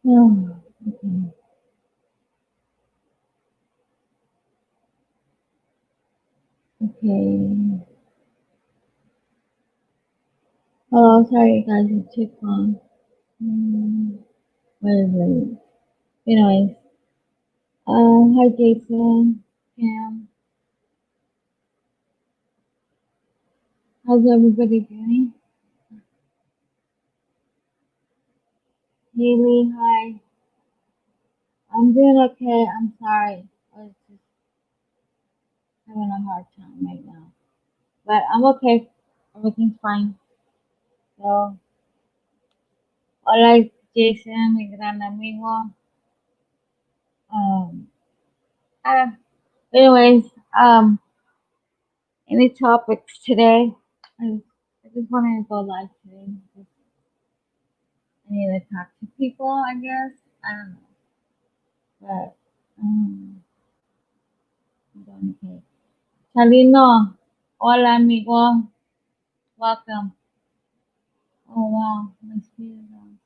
Oh, okay. Okay. Oh, sorry guys, it took long. Hmm, what is it? Anyways, hi Jason, Cam, how's everybody doing? Haley, hi. I'm doing okay. I'm sorry. I was just having a hard time right now, but I'm okay. Everything's fine. So, hola Jason, mi gran amigo. Um, ah, anyways, any topics today? I just wanted to go live today. Just, I need to talk to people, I guess. I don't know. But, I'm doing okay. Salino, hola amigo. Welcome. Oh wow, my speed is on.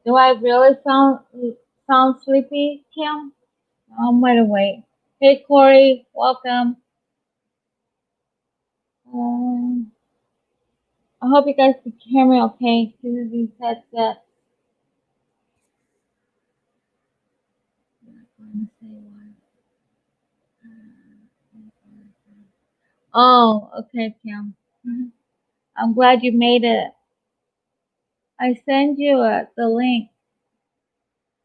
Do I really sound sleepy, Kim? I'm wide awake. Hey Corey, welcome. Um, I hope you guys can hear me okay through these headsets. Oh, okay, Kim. Mhm. I'm glad you made it. I sent you the link.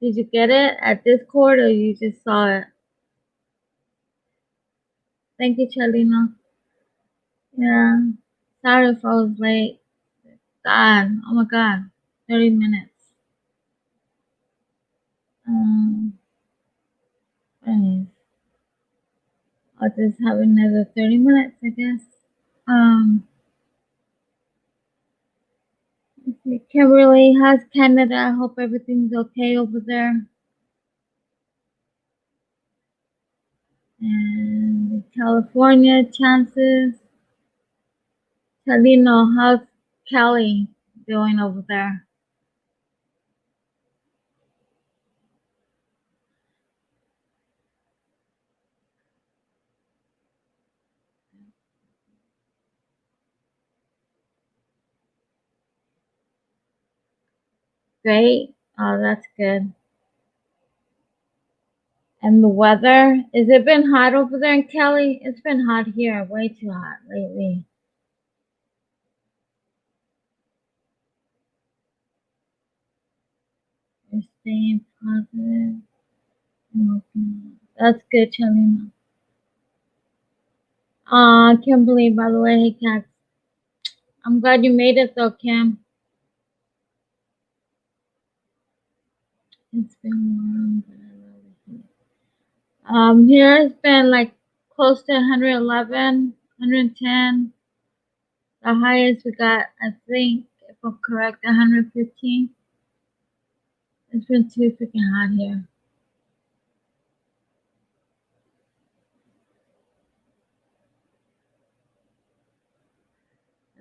Did you get it at Discord or you just saw it? Thank you, Chalina. Yeah. Sorry if I was late. God, oh my God, 30 minutes. Um, anyways, I'll just have another 30 minutes, I guess. Um, let's see. Kimberly, how's Canada? I hope everything's okay over there. And California chances. Chalino, how's Kelly doing over there? Great. Oh, that's good. And the weather, has it been hot over there in Cali? It's been hot here, way too hot lately. We're staying positive. That's good, Chalina. Kimberly, by the way, hey, Kat. I'm glad you made it though, Kim. It's been warm, but I love the heat. Here it's been like close to 111, 110. The highest we got, I think, if I'm correct, 115. It's been too freaking hot here.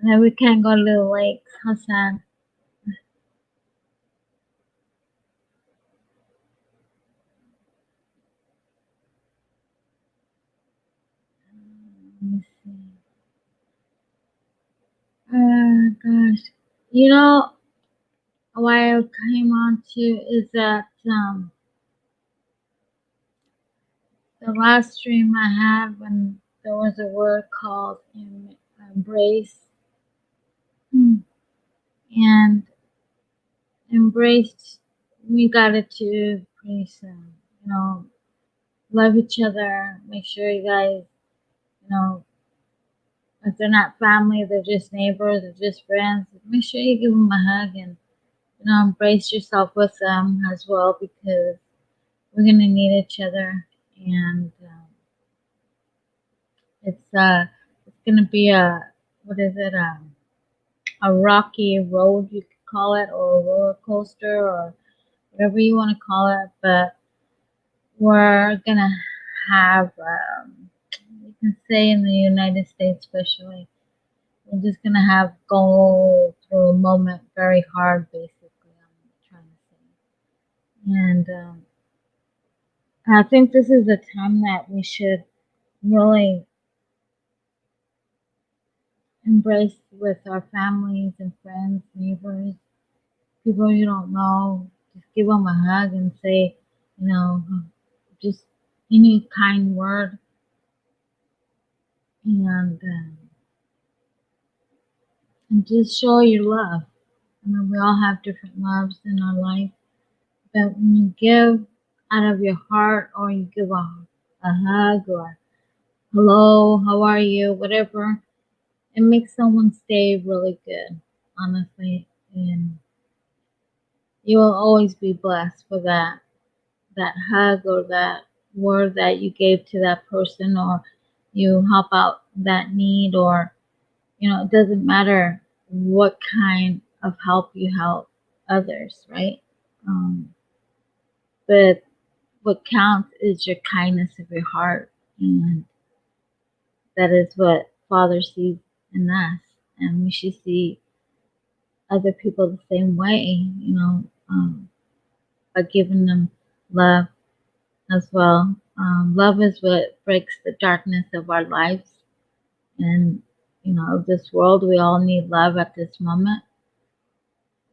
And then we can't go to the lakes. How sad. Let me see. Gosh. You know, why I came on to is that the last stream I had when there was a word called embrace. And embraced, we got it too pretty soon. You know, love each other. Make sure you guys, you know, if they're not family, they're just neighbors, they're just friends. Make sure you give them a hug and embrace yourself with them as well because we're gonna need each other. And it's gonna be a what is it a rocky road you could call it or a roller coaster or whatever you want to call it, but we're gonna have, you can say in the United States, especially, we're just gonna have go through a moment very hard, basically. And I think this is a time that we should really embrace with our families and friends, neighbors, people you don't know. Just give them a hug and say, you know, just any kind word, and just show your love. I mean, we all have different loves in our life, but when you give out of your heart, or you give a hug, or hello, how are you, whatever, it makes someone's day really good, honestly. And you will always be blessed for that hug or that word that you gave to that person, or you help out that need, or it doesn't matter what kind of help you help others, right? um, but what counts is your kindness of your heart, and that is what Father sees in us, and we should see other people the same way, by giving them love as well. Love is what breaks the darkness of our lives. And, this world, we all need love at this moment.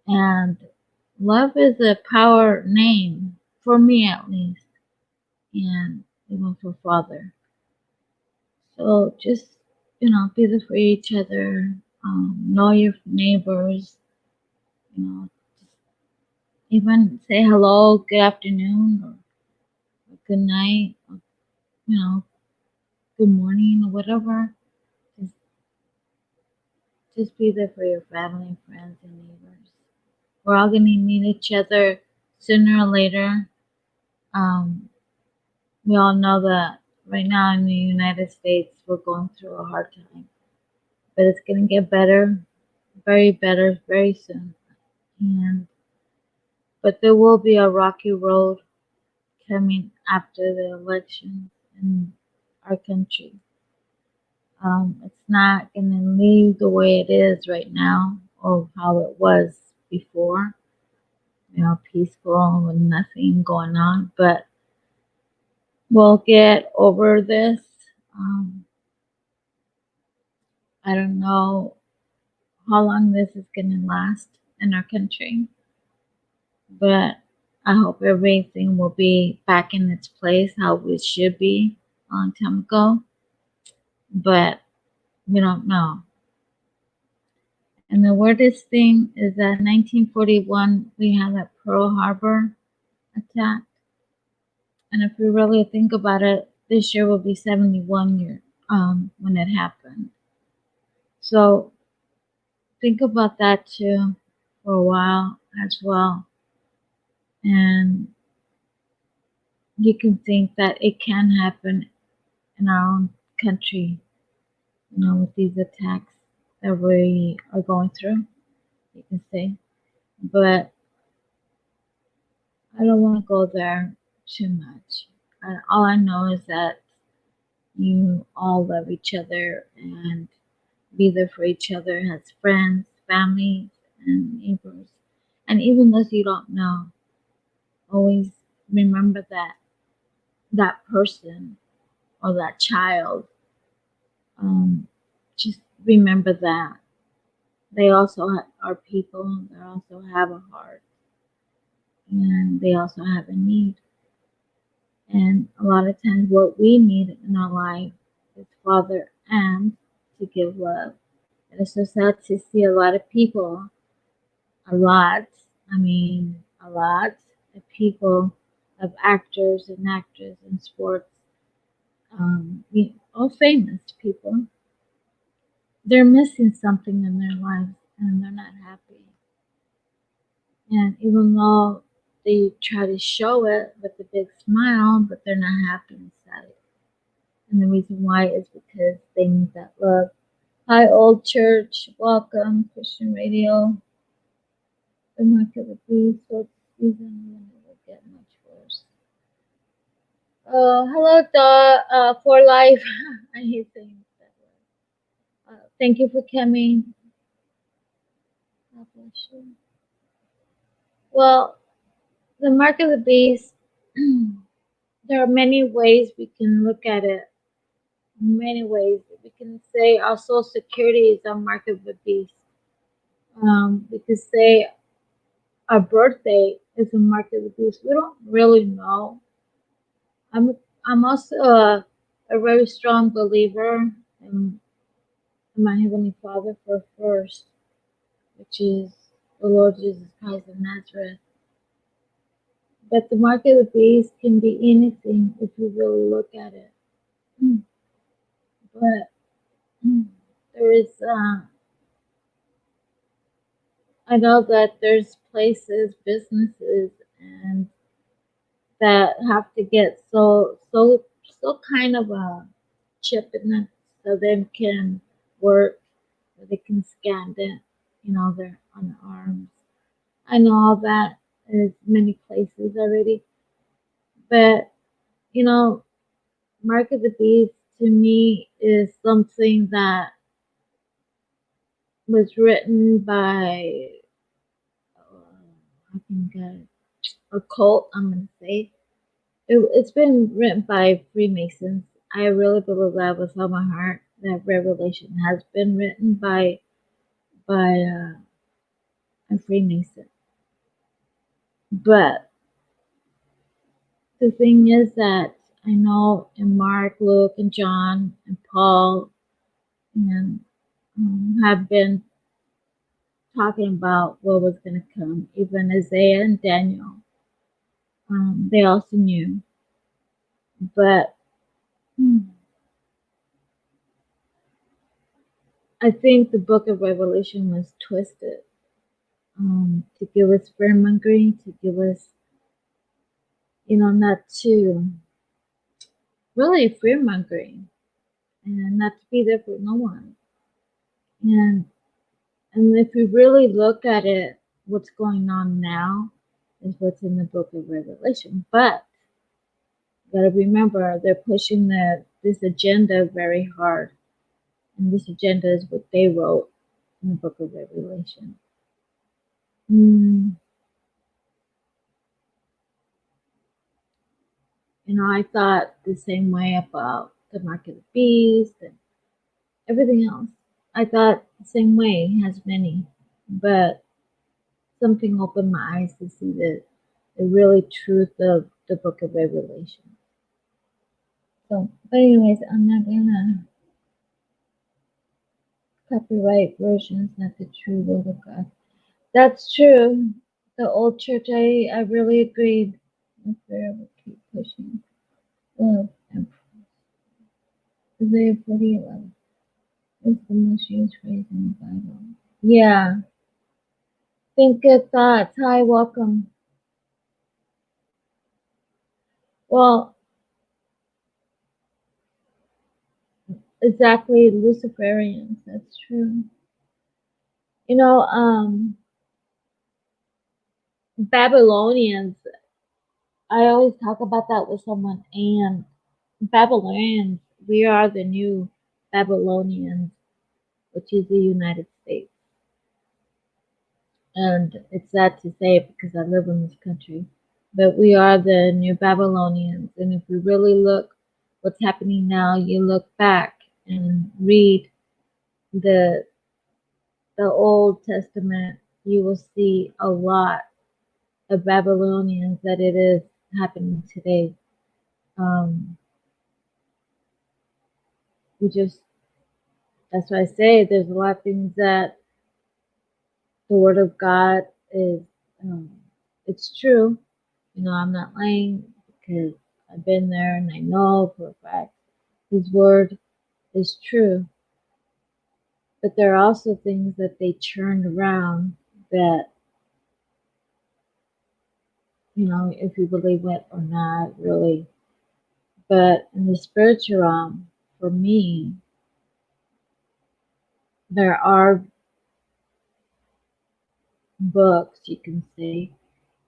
And love is a power name, for me at least, and even for Father. So just, be there for each other, know your neighbors, just even say hello, good afternoon, or good night, or, you know, good morning, or whatever. Just Just be there for your family, friends, and neighbors. We're all going to need each other sooner or later. Um, we all know that right now in the United States, we're going through a hard time, but it's going to get better, very better, very soon. And but there will be a rocky road coming after the election in our country. It's not going to leave the way it is right now or how it was before, peaceful with nothing going on. But we'll get over this. Um, I don't know how long this is going to last in our country, but I hope everything will be back in its place how it should be a long time ago. But we don't know. And the weirdest thing is that 1941 we had that Pearl Harbor attack. And if we really think about it, this year will be 71 years when it happened. So think about that too for a while as well. And you can think that it can happen in our own country, with these attacks that we are going through, you can say. But I don't want to go there too much. All I know is that you all love each other and be there for each other as friends, families, and neighbors. And even those you don't know, always remember that person or that child. Um, just remember that they also are people. They also have a heart, and they also have a need. And a lot of times, what we need in our life is Father and to give love. And it's so sad to see a lot of people, a lot, I mean, a lot of people, of actors and actresses in sports, all famous people, they're missing something in their lives and they're not happy. And even though they try to show it with a big smile, but they're not happy inside. And the reason why is because they need that love. Hi, Old Church. Welcome, Christian Radio. The market would be so season when it will get much worse. Hello, for life. I hate saying that word. Thank you for coming. God bless you. Well, The mark of the beast, there are many ways we can look at it. Many ways. We can say our social security is a mark of the beast. We could say our birthday is a mark of the beast. We don't really know. I'm I'm also a very strong believer in my Heavenly Father for first, which is the Lord Jesus Christ of Nazareth. But the mark of the beast can be anything if you really look at it. Mm. But there is, I know that there's places, businesses, and that have to get so kind of a chip in it so they can work, so they can scan it, they're on the arms. I know all that is many places already, but you know, Mark of the Beast to me is something that was written by, I think, a cult. I'm gonna say it's been written by Freemasons. I really believe that with all my heart that Revelation has been written by a Freemason. But the thing is that I know in Mark, Luke, and John, and Paul, and have been talking about what was going to come. Even Isaiah and Daniel, they also knew. But I think the book of Revelation was twisted to give us fear mongering, to give us, not to really fear mongering and not to be there for no one. And if we really look at it, what's going on now is what's in the book of Revelation. But you gotta remember they're pushing this agenda very hard. And this agenda is what they wrote in the book of Revelation. Mm, I thought the same way about the mark of the beast and everything else. I thought the same way, it has many. But something opened my eyes to see the really truth of the book of Revelation. So, but anyways, I'm not gonna copyright versions, not the true word of God. That's true. The old church, I really agreed. If we ever keep pushing love and Isaiah 40:11 is the most used phrase in the Bible. Yeah. Think good thoughts. Hi, welcome. Well, exactly, Luciferians. That's true. You know, Babylonians. I always talk about that with someone, and Babylonians. We are the new Babylonians, which is the United States. And it's sad to say it because I live in this country, but we are the new Babylonians. And if we really look what's happening now, you look back and read the Old Testament, you will see a lot of Babylonians that it is happening today. Um, we just that's why I say there's a lot of things that the Word of God is. Um, it's true. I'm not lying because I've been there and I know for a fact His Word is true. But there are also things that they turned around that, if you believe it or not, really. But in the spiritual realm, for me, there are books, you can say,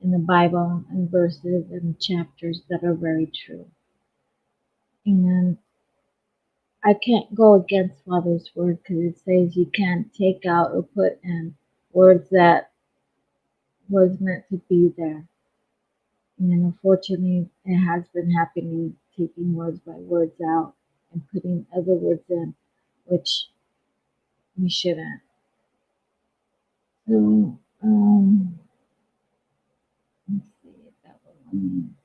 in the Bible and verses and chapters that are very true. And I can't go against Father's word because it says you can't take out or put in words that was meant to be there. And unfortunately, it has been happening, taking words by words out and putting other words in, which we shouldn't. So, let's see if that one.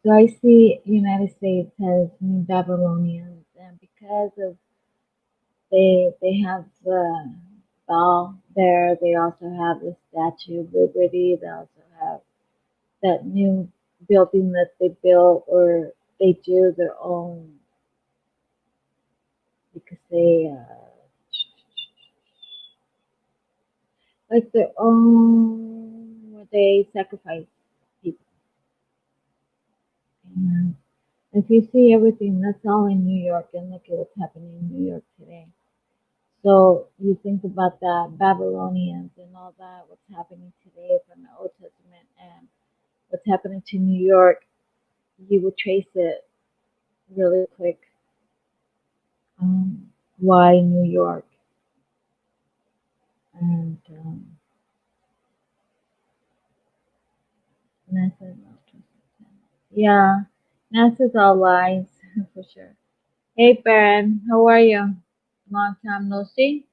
So I see United States has new Babylonians, and because of they have the ball there, they also have the Statue of Liberty. They also have that new building that they built, or they do their own because they like their own where they sacrifice people. And if you see everything, that's all in New York, and look at what's happening in New York today. So you think about that Babylonians and all that, what's happening today from the Old Testament and what's happening to New York, you will trace it really quick. Why New York? And NASA, yeah, NASA's all lies for sure. Hey, Baron, how are you? Long time no see.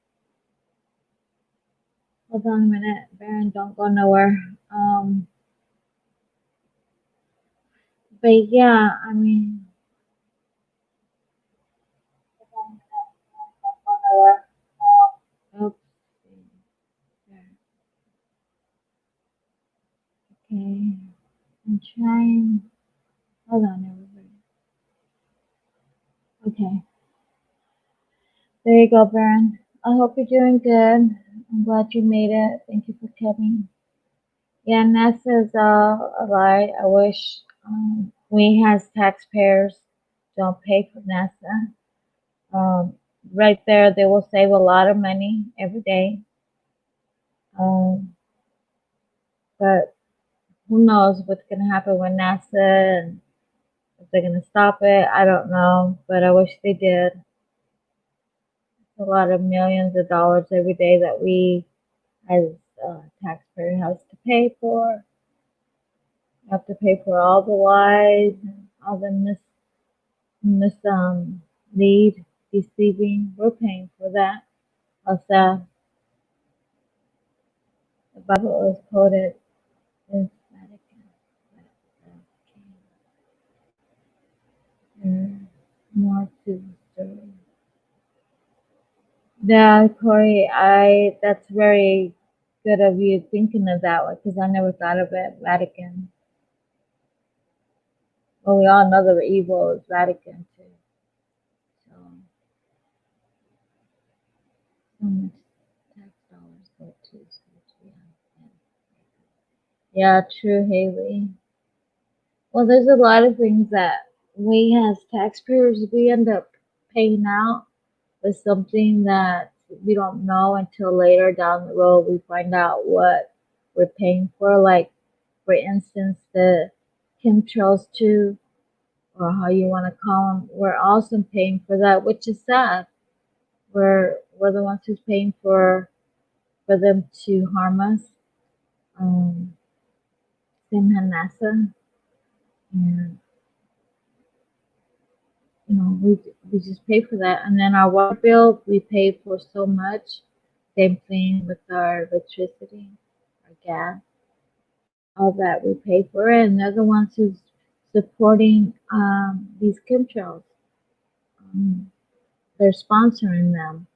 Hold on a minute, Baron, don't go nowhere. But yeah, I mean, don't go nowhere. Oops. Okay, I'm trying. Hold on, everybody. Okay, there you go, Baron. I hope you're doing good. I'm glad you made it. Thank you for coming. Yeah, NASA's a lie. I wish we as taxpayers don't pay for NASA. Um, right there, they will save a lot of money every day. Um, but who knows what's going to happen with NASA and if they're going to stop it. I don't know, but I wish they did. It's a lot of millions of dollars every day that we as taxpayers have to pay for. Have to pay for all the lies, all the lead, deceiving. We're paying for that. Also, the Bible is quoted in Vatican. More to the story. Yeah, Corey, I that's very good of you thinking of that one because I never thought of it. Vatican. Well, we all know the evil is Vatican too. So, so much tax dollars go to. Yeah, true, Haley. Well, there's a lot of things that we as taxpayers we end up paying out with something that we don't know until later down the road. We find out what we're paying for. Like, for instance, the chemtrails too, or how you want to call them. We're also paying for that, which is sad. We're the ones who's paying for them to harm us. Um, Same had NASA, and we just pay for that. And then our water bill, we pay for so much. Same thing with our electricity, our gas, all that we pay for it. And they're the ones who's supporting these chemtrails. Um, they're sponsoring them.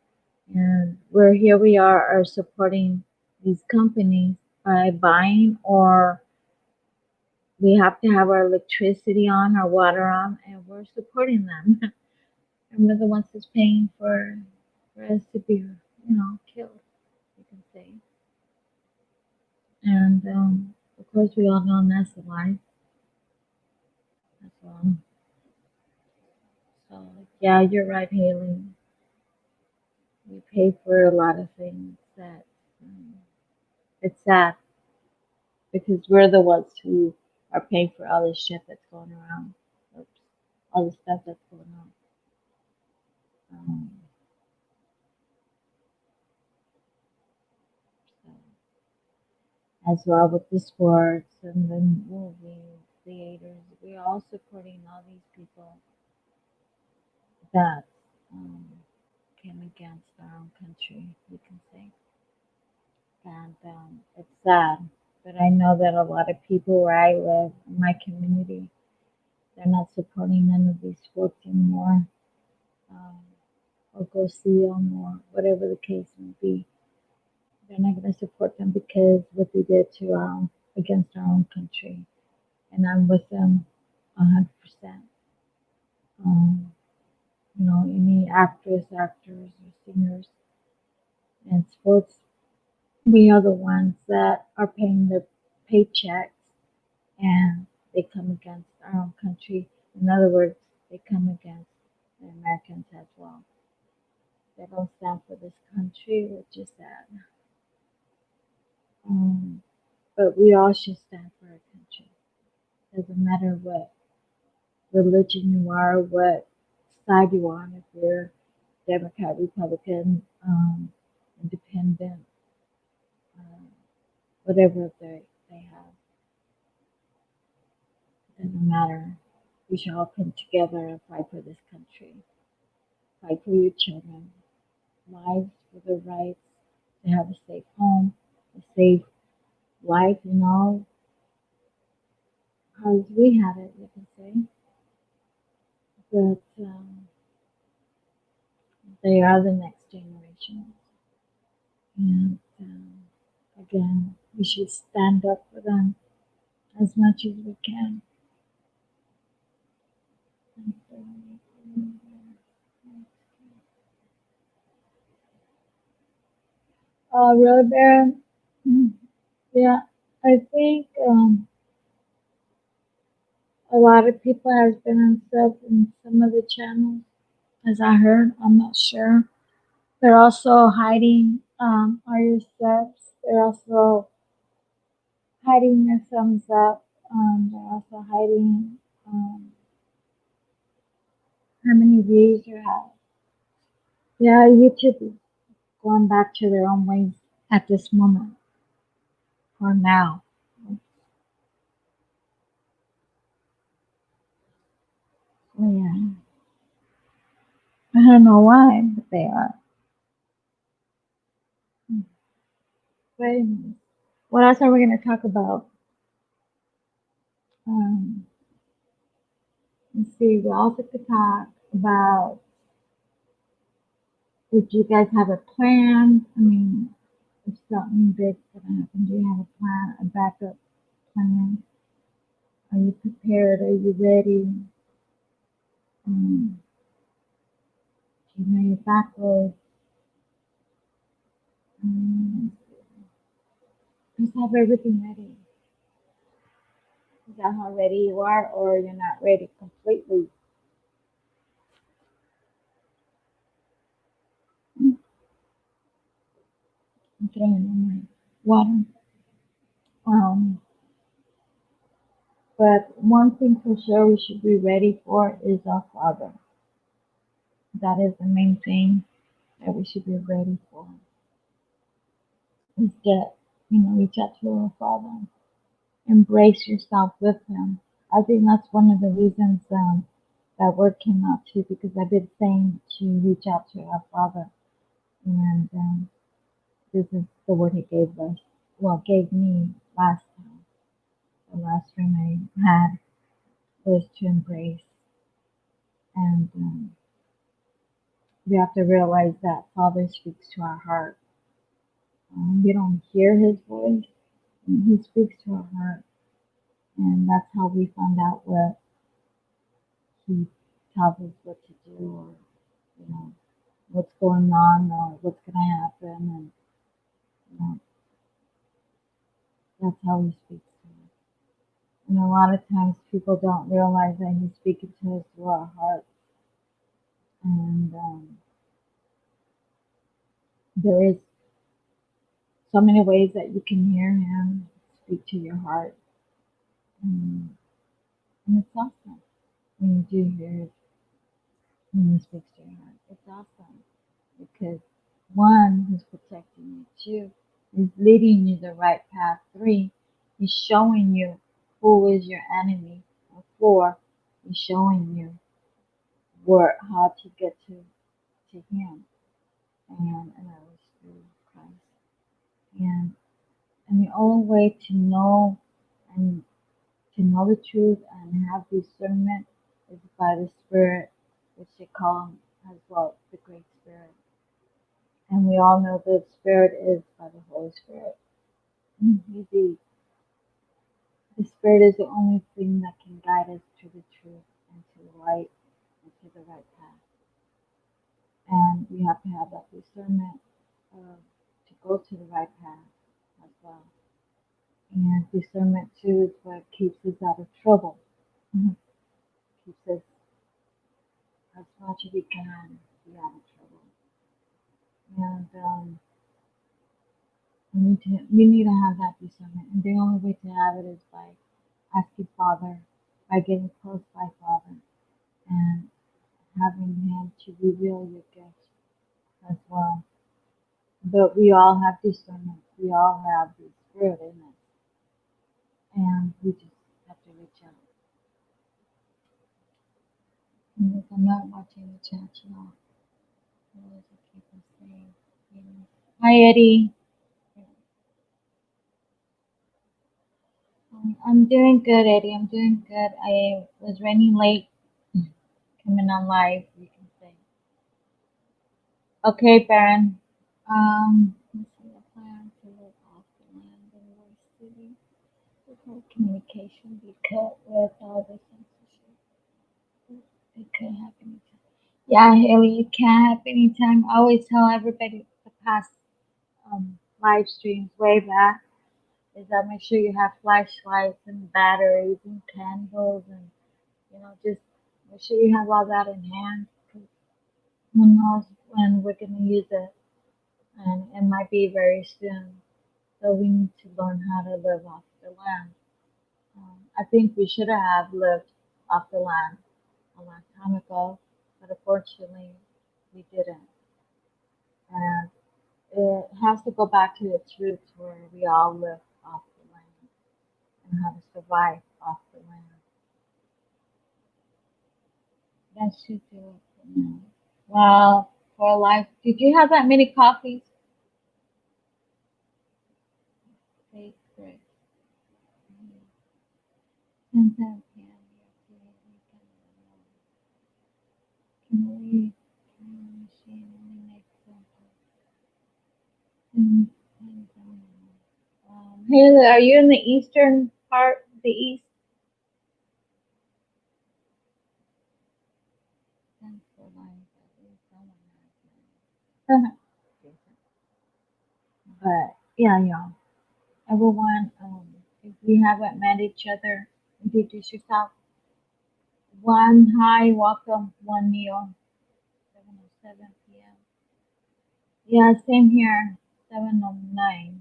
And we are supporting these companies by buying, or we have to have our electricity on, our water on, and we're supporting them. And we're the ones that's paying for us to be, killed, you can say. And of course, we all know that's a lie. That's all. So yeah, you're right, Haley. We pay for a lot of things that it's sad because we're the ones who are paying for all this shit that's going around. Oops, all the stuff that's going on. Um, so, as well with the sports and the movies creators. We're all supporting all these people that um, came against our own country, we can say. And it's sad. But I know that a lot of people where I live, in my community, they're not supporting none of these sports anymore, um, or go see them, or whatever the case may be. They're not going to support them because what they did to against our own country, and I'm with them 100%. Um, any actors, or singers in sports, we are the ones that are paying the paychecks, and they come against our own country. In other words, they come against the Americans as well. They don't stand for this country, which is sad. Um, but we all should stand for our country. Doesn't matter what religion you are, what side you are on, if you're Democrat, Republican, independent, um, whatever they have, doesn't matter. We should all come together and fight for this country, fight for your children, lives, for their rights, to have a safe home, a safe life, as we had it, you can say. But they are the next generation. And again, we should stand up for them as much as we can. Really, Baron? Yeah, I think a lot of people has been on sub in some of the channels, as I heard. I'm not sure. They're also hiding all your subs. They're also hiding your thumbs up. They're also hiding how many views you have. Yeah, YouTube is going back to their own ways at this moment, for now. So, yeah, I don't know why, but they are. But anyways, what else are we going to talk about? Um, let's see. We also could talk about if you guys have a plan. I mean, if something big's going to happen, do you have a plan, a backup plan? Are you prepared? Are you ready? Um, do you know your backwards? Um, just have everything ready. Is that how ready you are, or you're not ready completely? I'm throwing in my water. Um, but one thing for sure we should be ready for is our Father. That is the main thing that we should be ready for. Is that, reach out to our Father. Embrace yourself with Him. I think that's one of the reasons that word came out too, because I've been saying to reach out to our Father. And this is the word He gave us. Well, gave me last time. The last dream I had was to embrace. And we have to realize that Father speaks to our heart. We don't hear His voice, and He speaks to our heart. And that's how we find out what He tells us what to do, or, what's going on, or what's going to happen. And you know, that's how He speaks to us. And a lot of times people don't realize that He's speaking to us through our heart. And there is so many ways that you can hear Him speak to your heart. And, and it's awesome when you do hear it, when He speaks to your heart. It's awesome because one, He's protecting you. Two, He's leading you the right path. Three, He's showing you. who is your enemy. And 4 is showing you where how to get to Him, and that was through Christ. And the only way and to know the truth and have discernment is by the Spirit, which they call him as well, the Great Spirit. And we all know that Spirit is by the Holy Spirit. The Spirit is the only thing that can guide us to the truth and to the light and to the right path. And we have to have that discernment to go to the right path as well. And discernment too is what keeps us out of trouble. Mhm. Keeps us as much as we can be out of trouble. And we need to have that discernment. And the only way to have it is by asking Father, by getting close by Father, and having Him to reveal your gifts as well. But we all have discernment. We all have the Spirit in us. And we just have to reach out. And if I'm not watching the chat, y'all, what does it keep us saying? Hi, Eddie. I'm doing good, Eddie. I'm doing good. I was running late coming on live, you can say. Okay, Baron. Let's see the plan to live off the land in War City. Before communication be cut with all the censorship. It could happen anytime. Yeah, Haley, it can happen anytime. I always tell everybody the past live streams way back is that make sure you have flashlights and batteries and candles and just make sure you have all that in hand. 'Cause who knows when we're gonna use it, and it might be very soon. So we need to learn how to live off the land. I think we should have lived off the land a long time ago, but unfortunately we didn't. And it has to go back to its roots where we all live off the land and how to survive off the land. That should do it for now. Wow, for life. Did you have that many coffees? Great, great. 10 p.m. Can we machine only makes sense? Haley, are you in the eastern part, the east? Thanks for life. At least someone has mine. But yeah, y'all. Everyone, if we haven't met each other, introduce yourself. One hi, welcome. One meal. 7:07 p.m. Yeah, same here. 7:09.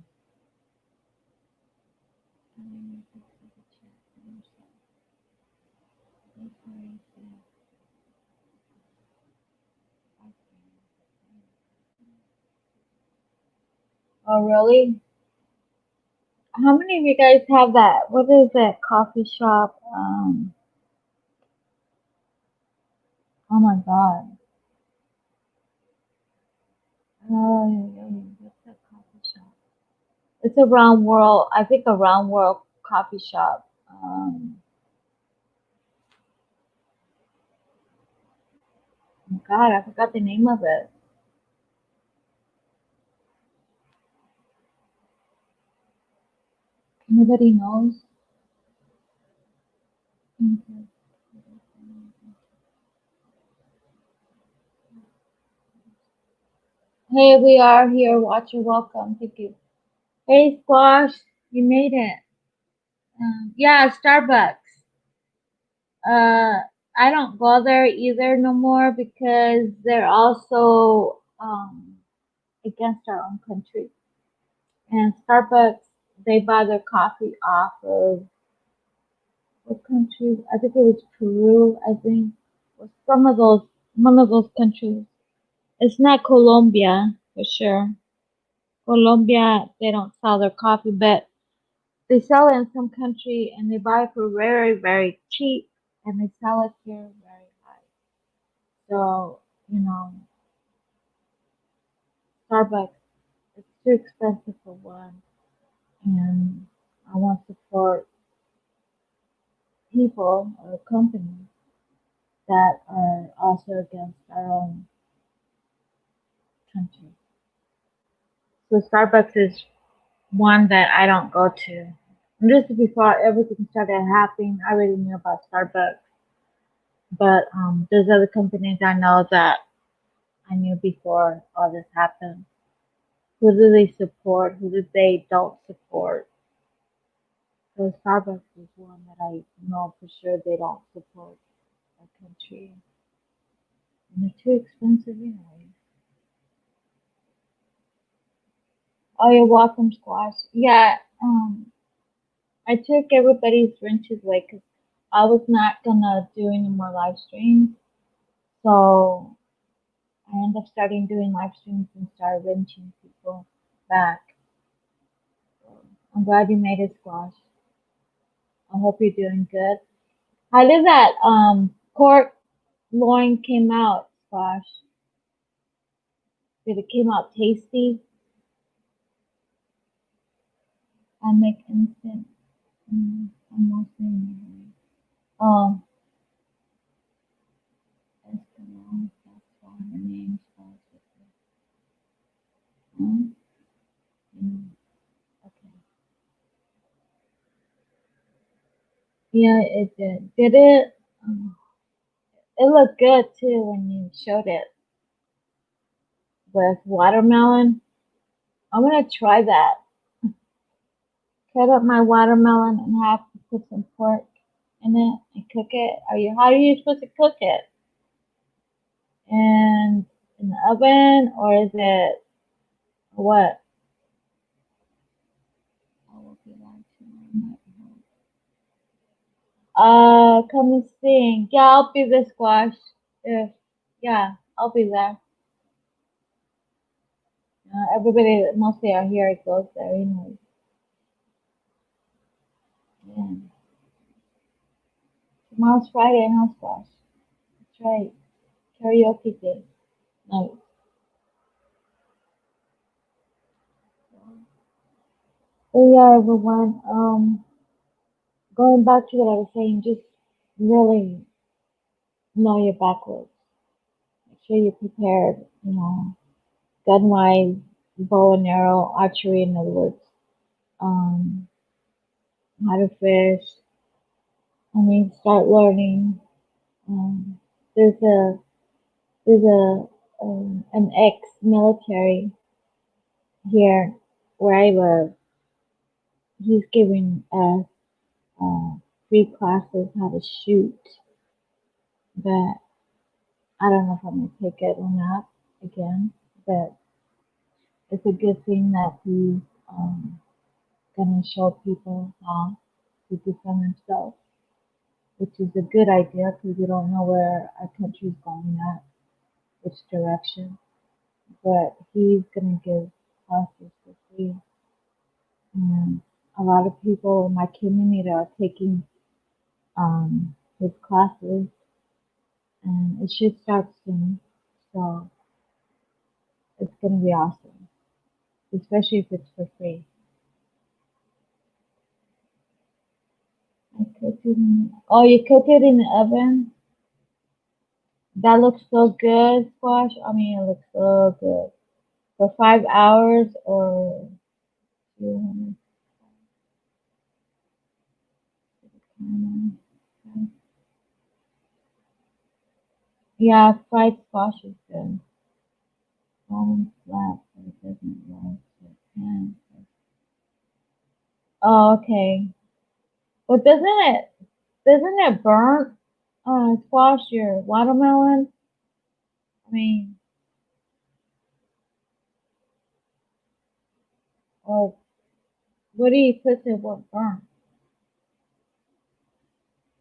Oh, really? How many of you guys have that? What is that coffee shop? Oh my God. What's that coffee shop? It's a round world. I think a round world coffee shop. Oh God, I forgot the name of it. Anybody knows? Okay. Hey, we are here. Watcher, welcome. Thank you. Hey, Squash, you made it. Yeah, Starbucks. Uh, I don't go there either no more because they're also against our own country. And Starbucks, they buy their coffee off of what country? I think it was Peru. I think or one of those countries. It's not Colombia for sure. Colombia, they don't sell their coffee, but They sell it in some country and they buy it for very, very cheap and they sell it here very high. So, you know, Starbucks, it's too expensive for one. And I want to support people or companies that are also against our own country. So Starbucks is one that I don't go to. And this is before everything started happening. I already knew about Starbucks. But there's other companies I know that I knew before all this happened. Who do they support? Who do they don't support? So Starbucks is one that I know for sure they don't support our country. And they're too expensive anyway. Oh, you're welcome, Squash. Yeah, I took everybody's wrenches away because I was not gonna do any more live streams. So I ended up starting doing live streams and started wrenching people back. So I'm glad you made it, Squash. I hope you're doing good. How did that pork loin came out, Squash? Did it came out tasty? I make instant. I'm mostly in the hurry. Oh, Eskimo. That's why her name starts with it. Mm, okay. Yeah, it did. Did it? It looked good too when you showed it with watermelon. I'm gonna try that. Cut up my watermelon and have to put some pork in it and cook it. How are you supposed to cook it? And in the oven or is it what? I will be like come and sing. Yeah, I'll be the squash. If yeah, I'll be there. Everybody mostly out here goes there anyway. Yeah. Tomorrow's Friday, huh, squash? That's right. Karaoke day. Nice. So yeah, everyone. Going back to what I was saying, just really know your backwards. Make sure you're prepared. Gun wise, bow and arrow, archery, in other words. Um, how to fish. Start learning. Um, there's a an ex-military here where I live. He's giving us free classes how to shoot, but I don't know if I'm gonna take it or not again. But it's a good thing that he's gonna show people how to defend themselves, which is a good idea because we don't know where our country's going at, which direction. But he's gonna give classes for free, and a lot of people in my community are taking his classes, and it should start soon. So it's gonna be awesome, especially if it's for free. I cooked it oh, you cooked it in the oven? That looks so good, Squash. I mean, it looks so good. For 5 hours or 200. Yeah, fried squash is good. Bottom flat, so it doesn't roll to the pan. Oh, okay. But doesn't it burn squash your watermelon? I mean, or what do you put that won't burn?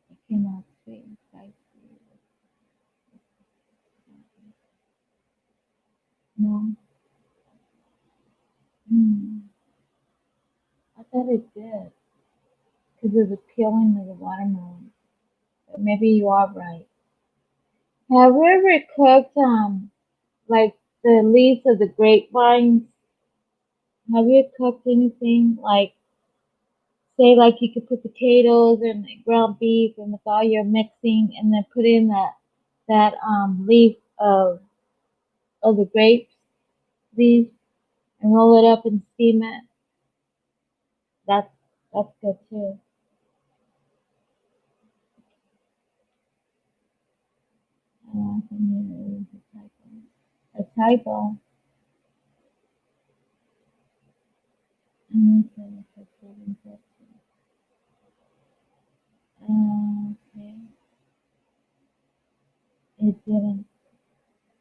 It came out sweet and spicy. No. Hmm. I thought it did. because of the peeling of the watermelon. But maybe you are right. Have you ever cooked like the leaves of the grapevines? Have you cooked anything like say like you could put potatoes and ground beef and with all your mixing and then put in that leaf of the grapes leaves and roll it up and steam it. That's that's good too. I knew it was a typo. A typo. And then okay. It didn't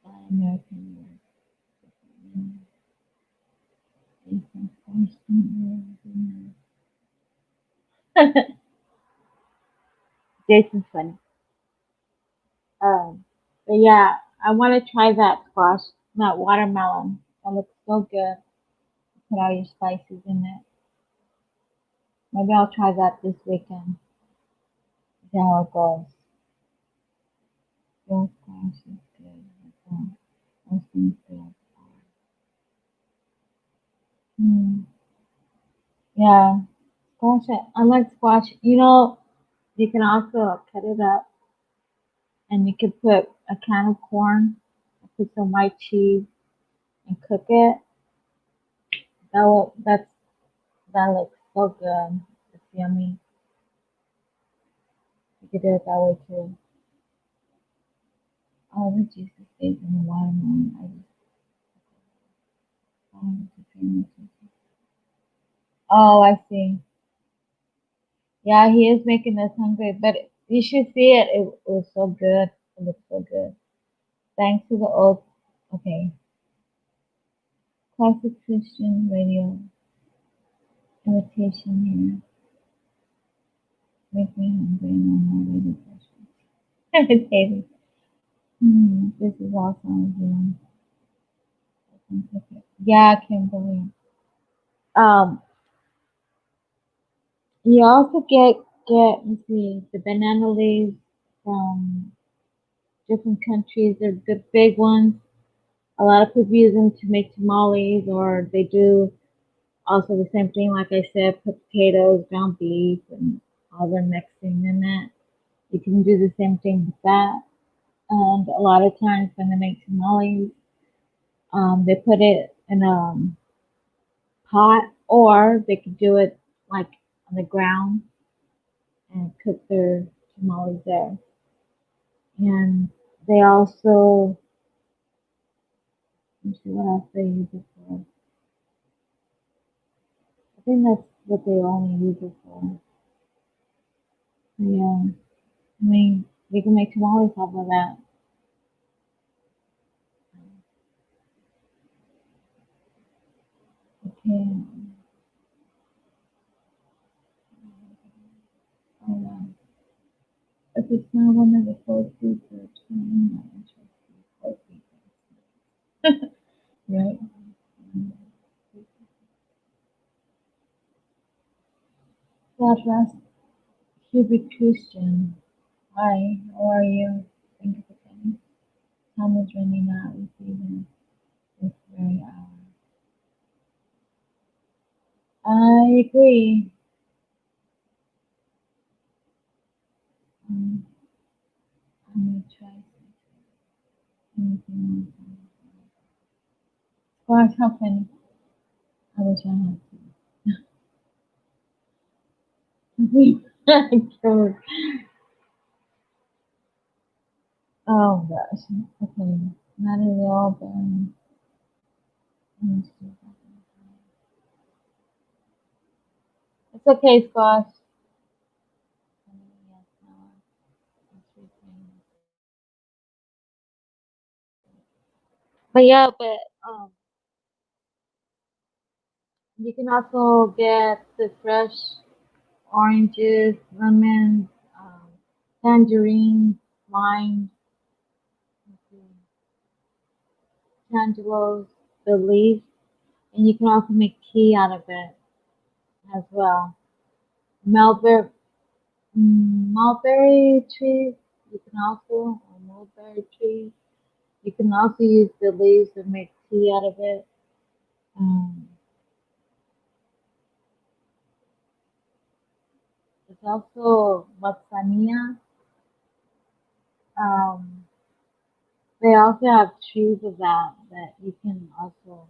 buy American word. Jason Forstman. Jason's funny. Um, but yeah, I want to try that squash, that watermelon. That looks so good. Put all your spices in it. Maybe I'll try that this weekend. See how it goes. Real squash is good. Most things good. Hmm. Yeah, squash. I like squash. You know, you can also cut it up and you can put a can of corn, put some white cheese, and cook it. That looks so good. It's yummy. You could do it that way too. Oh, the juice stays in the watermelon. I just found the famous. Oh, I see. Yeah, he is making us hungry, but you should see it. It was so good. It looks so good. Thanks to the old, okay, classic Christian radio imitation here. Make me hungry and no more radio questions. David. This is awesome. Yeah, Kimberly. Um, you also get let's see the banana leaves from different countries. They're the big ones. A lot of people use them to make tamales, or they do also the same thing. Like I said, put potatoes, ground beef, and all their mixing in it. You can do the same thing with that. And a lot of times when they make tamales, they put it in a pot, or they could do it like on the ground and cook their tamales there. And they also, let me see what else they use it for. I think that's what they only use it for. Yeah, I mean, you can make tamales off of that. Okay. Oh, wow. If it's not one of the four food groups, then I'm not interested in four food groups. Right? God bless Cubic Christian. Hi, how are you? Thank you for coming. Time is running out. We see this very hour. I agree. Um, I'm gonna try anything else. Gosh, how funny. I wish I had to. Oh gosh. Okay. Not at all, but let me see. It's okay, Squash. But yeah, but you can also get the fresh oranges, lemons, um, tangerines, limes, tangelos, the leaves, and you can also make tea out of it as well. Melba Mulberry trees, you can also, or mulberry trees, you can also use the leaves and make tea out of it. Um, there's also manzanilla. Um, they also have trees of that you can also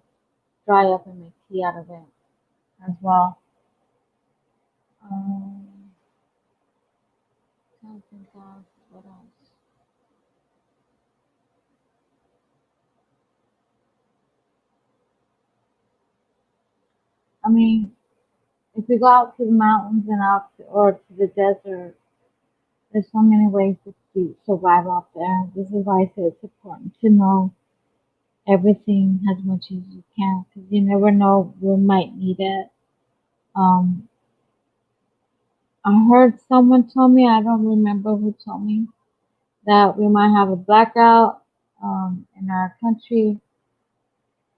dry up and make tea out of it as well. Um, something else. What else? I mean, if you go out to the mountains and or to the desert, there's so many ways to survive out there. This is why I say it's important to know everything as much as you can, because you never know we might need it. Um, I heard someone told me, I don't remember who told me, that we might have a blackout in our country.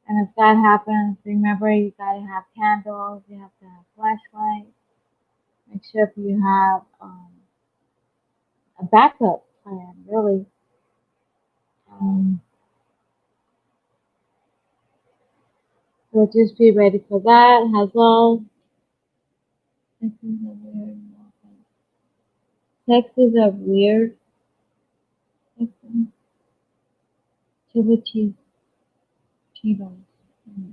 And if that happens, remember you gotta have candles, you have to have flashlights. Make sure if you have a backup plan, really. Um, so just be ready for that. As well, Texas are weird. Chili cheese Cheetos. Mm.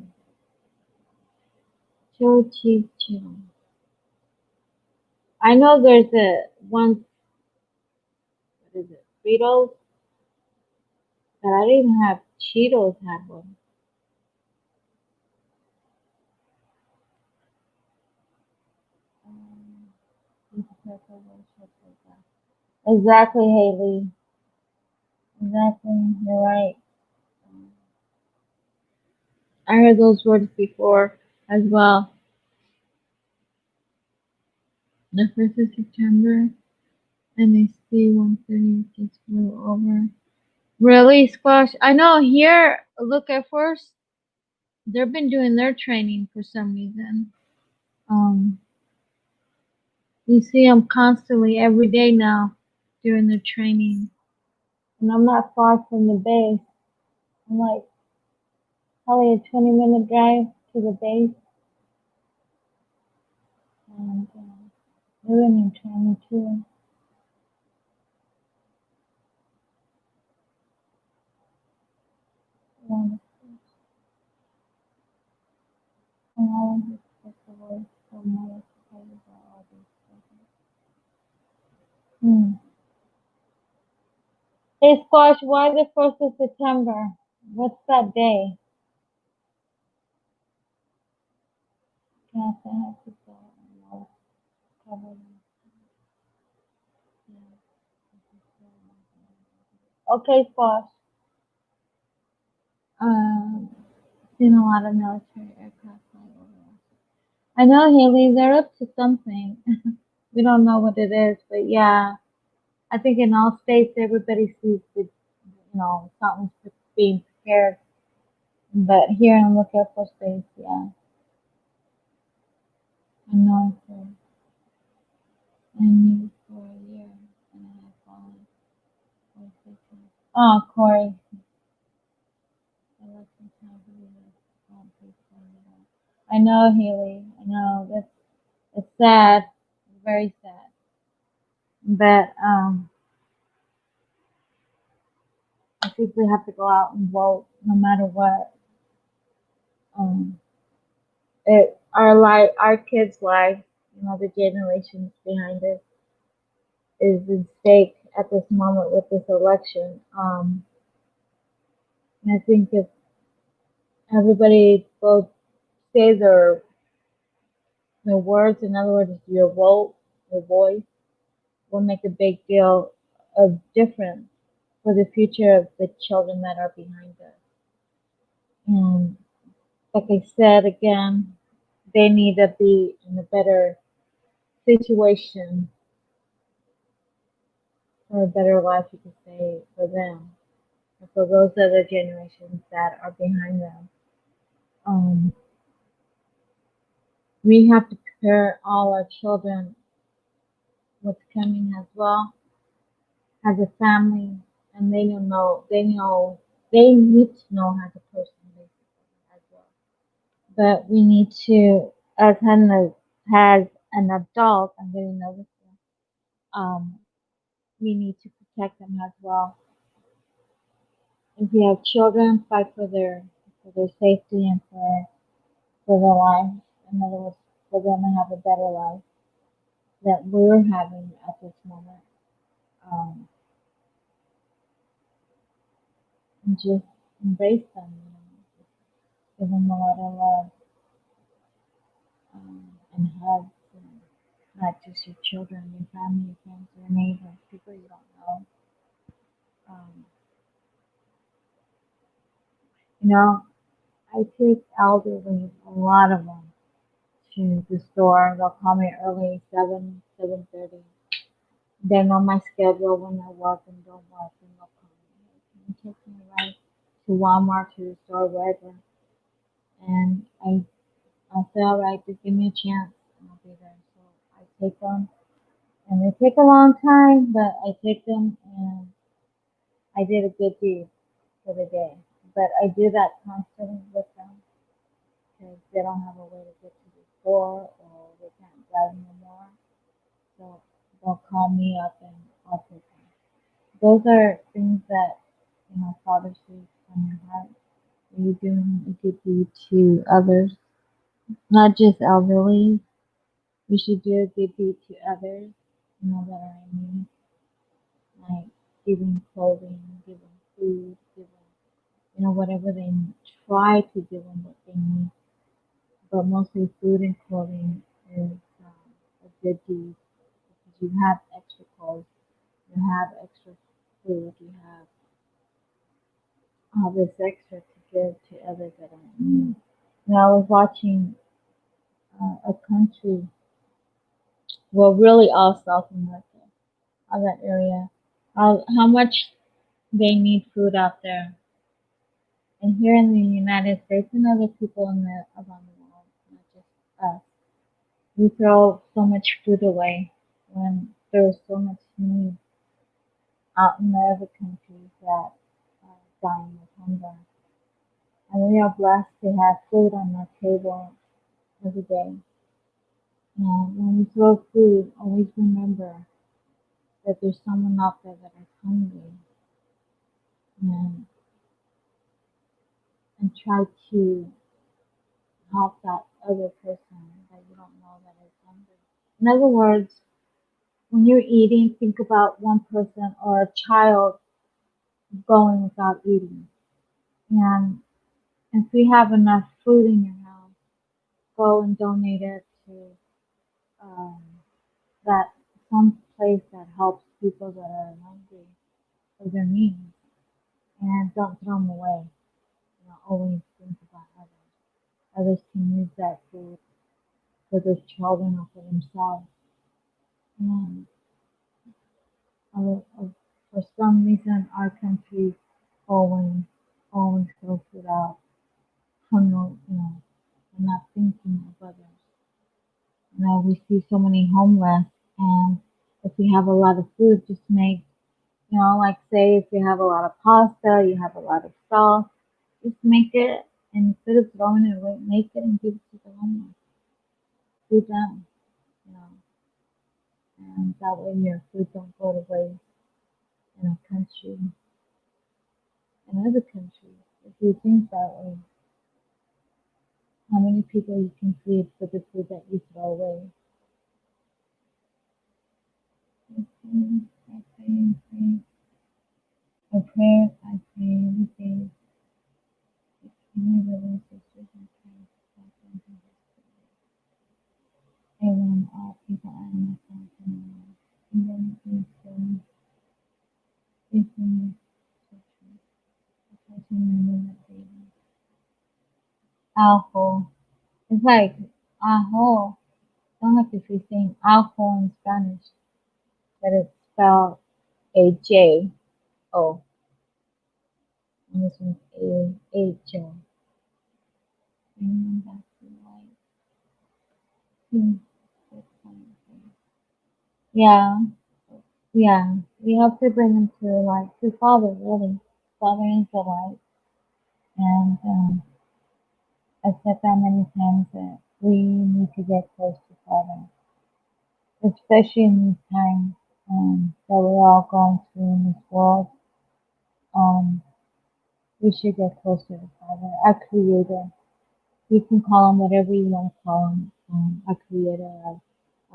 Chili cheese Cheetos. I know there's a one. What is it? Fritos. But I didn't even have Cheetos had one. Um, exactly, Haley. Exactly. You're right. I heard those words before as well. The first of September, and they see 130 just flew over. Really, Squash? I know here, look at first, they've been doing their training for some reason. Um, you see them constantly every day now doing their training. And I'm not far from the base. I'm like probably a 20-minute drive to the base. And living in 22. Wonderful. And I want to take away so much about all these things. Hmm. Hey Squash, why the 1st of September? What's that day? Yes, I have to go and I'll cover them. Okay, Squash. Um, seen a lot of military aircraft fly over. I know, Haley, they're up to something. We don't know what it is, but yeah, I think in all states everybody sees something being prepared. But here in Look Air Force Base, yeah, I know I knew for a year and I have fallen. Oh, Corey, I left some time for you to I know, Haley. I know that's it's sad, very sad. But I think we have to go out and vote no matter what. Um, our kids' life, the generations behind us, is at stake at this moment with this election. And I think if everybody both say their words, in other words, your vote, your voice, will make a big deal of difference for the future of the children that are behind us. And like I said again, they need to be in a better situation for a better life, you could say, for them, and for those other generations that are behind them. Um, we have to prepare all our children what's coming as well as a family, and they need to know how to personally as well. But we need to, as an adult, I'm getting nervous. We need to protect them as well. If you have children, fight for their safety and for their lives. In other words, for them to have a better life that we're having at this moment. Um, and just embrace them, give them a lot of love and hugs, and not just your children, your family, your friends, your neighbors, people you don't know. Um, you know, I take elderly, a lot of them, to the store. They'll call me early, 7:30. They know my schedule when I work and don't work, and they'll call me. Can you take me right to Walmart, to the store, wherever? And I'll say, all right, just give me a chance, and I'll be there. So I take them, and they take a long time, but I take them, and I did a good deed for the day. But I do that constantly with them because they don't have a way to get to the store or they can't drive anymore. So they'll call me up and I'll take them. Those are things that, Father sees on your heart. You're doing a good deed to others, not just elderly. We should do a good deed to others, that are in need, like giving clothing, giving food, giving, whatever they need. Try to give them what they need, but mostly food and clothing is a good deed because you have extra clothes, you have extra food, you have all this extra to give to others that are in need. I was watching a country, well, really all South America, all that area, how much they need food out there. And here in the United States and other people around the world, not just us, we throw so much food away when there's so much need out in the other countries that are dying of hunger. And we are blessed to have food on our table every day. And when we throw food, always remember that there's someone out there that is hungry, and, and try to help that other person that you don't know that is hungry. In other words, when you're eating, think about one person or a child going without eating. And if you have enough food in your house, go and donate it to um, that some place that helps people that are hungry for their needs, and don't throw them away. Always think about others. Others can use that food for their children or for themselves. And for some reason, our country always, always goes without hunger, and not thinking of others. We see so many homeless, and if we have a lot of food, just make, like say if you have a lot of pasta, you have a lot of sauce, just make it, and instead of throwing it away, make it and give it to the homeless. Do them, you know, and that way your food don't go to waste in a country, in other countries. If you think that way, how many people you can feed for the food that you throw away? I pray, I pray, I pray. I pray every day. My brothers and sisters in Christ, everyone, all people, and myself, and even in sin, faithfulness, suffering, I try to remember that daily. Ajo. It's like ajo. Sound like if you're saying ajo in Spanish, but it's spelled A-J-O. And this one's A-H-O. Bring them back to life. Hmm. Yeah, yeah. We have to bring them to like to Father, really. Father is the light, and I've said that many times that we need to get close to Father, especially in these times that we're all going through in this world. Um, we should get closer to Father, our Creator. You can call him whatever you want to call him, a creator,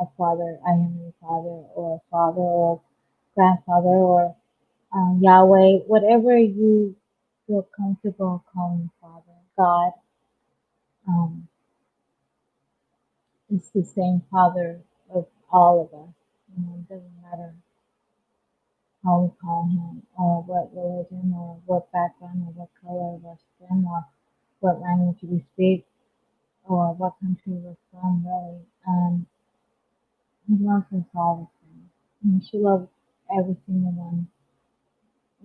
a father, a heavenly father, or a father, or grandfather, or Yahweh, whatever you feel comfortable calling Father. God is the same Father of all of us. It doesn't matter how we call him, or what religion, or what background, or what color of our skin, or what language we speak, or what country we're from, really. He loves us all the same. And she loves every single one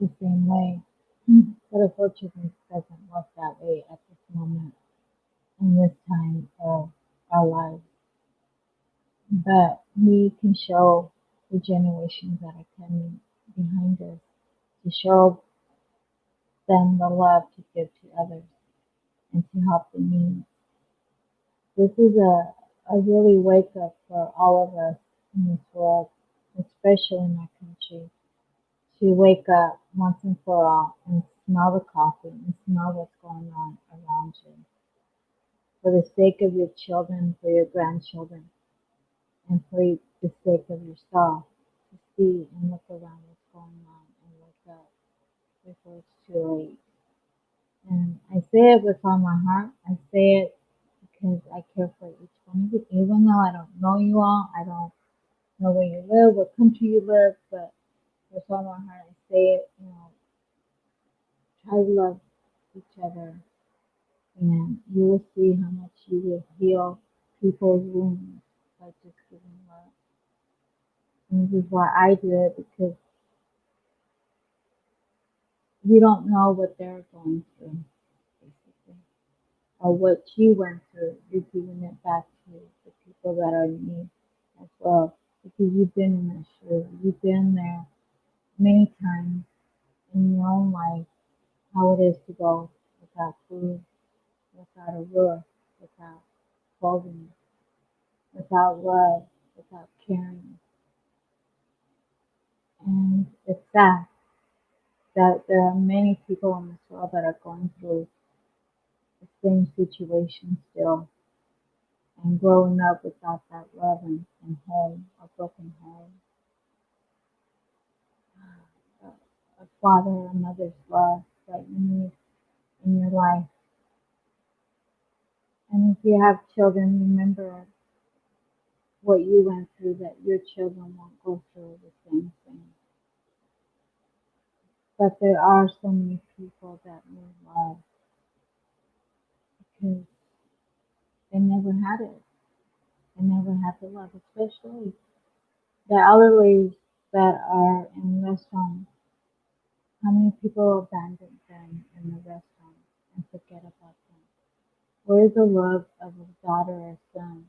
the same way. But unfortunately, it doesn't work that way at this moment in this time of our lives. But we can show the generations that are coming behind us to show them the love to give to others and to help the needy. This is a really wake up for all of us in this world, especially in our country, to wake up once and for all and smell the coffee and smell what's going on around you for the sake of your children, for your grandchildren, and for the sake of yourself to see and look around what's going on and wake up before it's too late. And I say it with all my heart. I say it because I care for each one of you, even though I don't know you all. I don't know where you live, what country you live, but with all my heart, I say it. Try to love each other, and you will see how much you will heal people's wounds by just giving love. And this is why I do it, because you don't know what they're going through, basically, or what you went through. You're giving it back to the people that are in need as well, because you've been in their shoes. You've been there many times in your own life, how it is to go without food, without a roof, without clothing, without love, without caring. And it's sad that there are many people in this world that are going through the same situation still and growing up without that love and home, a broken home, a father or mother's love that you need in your life. And if you have children, remember what you went through, that your children won't go through the same thing. But there are so many people that need love because they never had it. They never had the love, especially the elderly that are in restaurants. How many people abandon them in the restaurant and forget about them? Where is the love of a daughter or son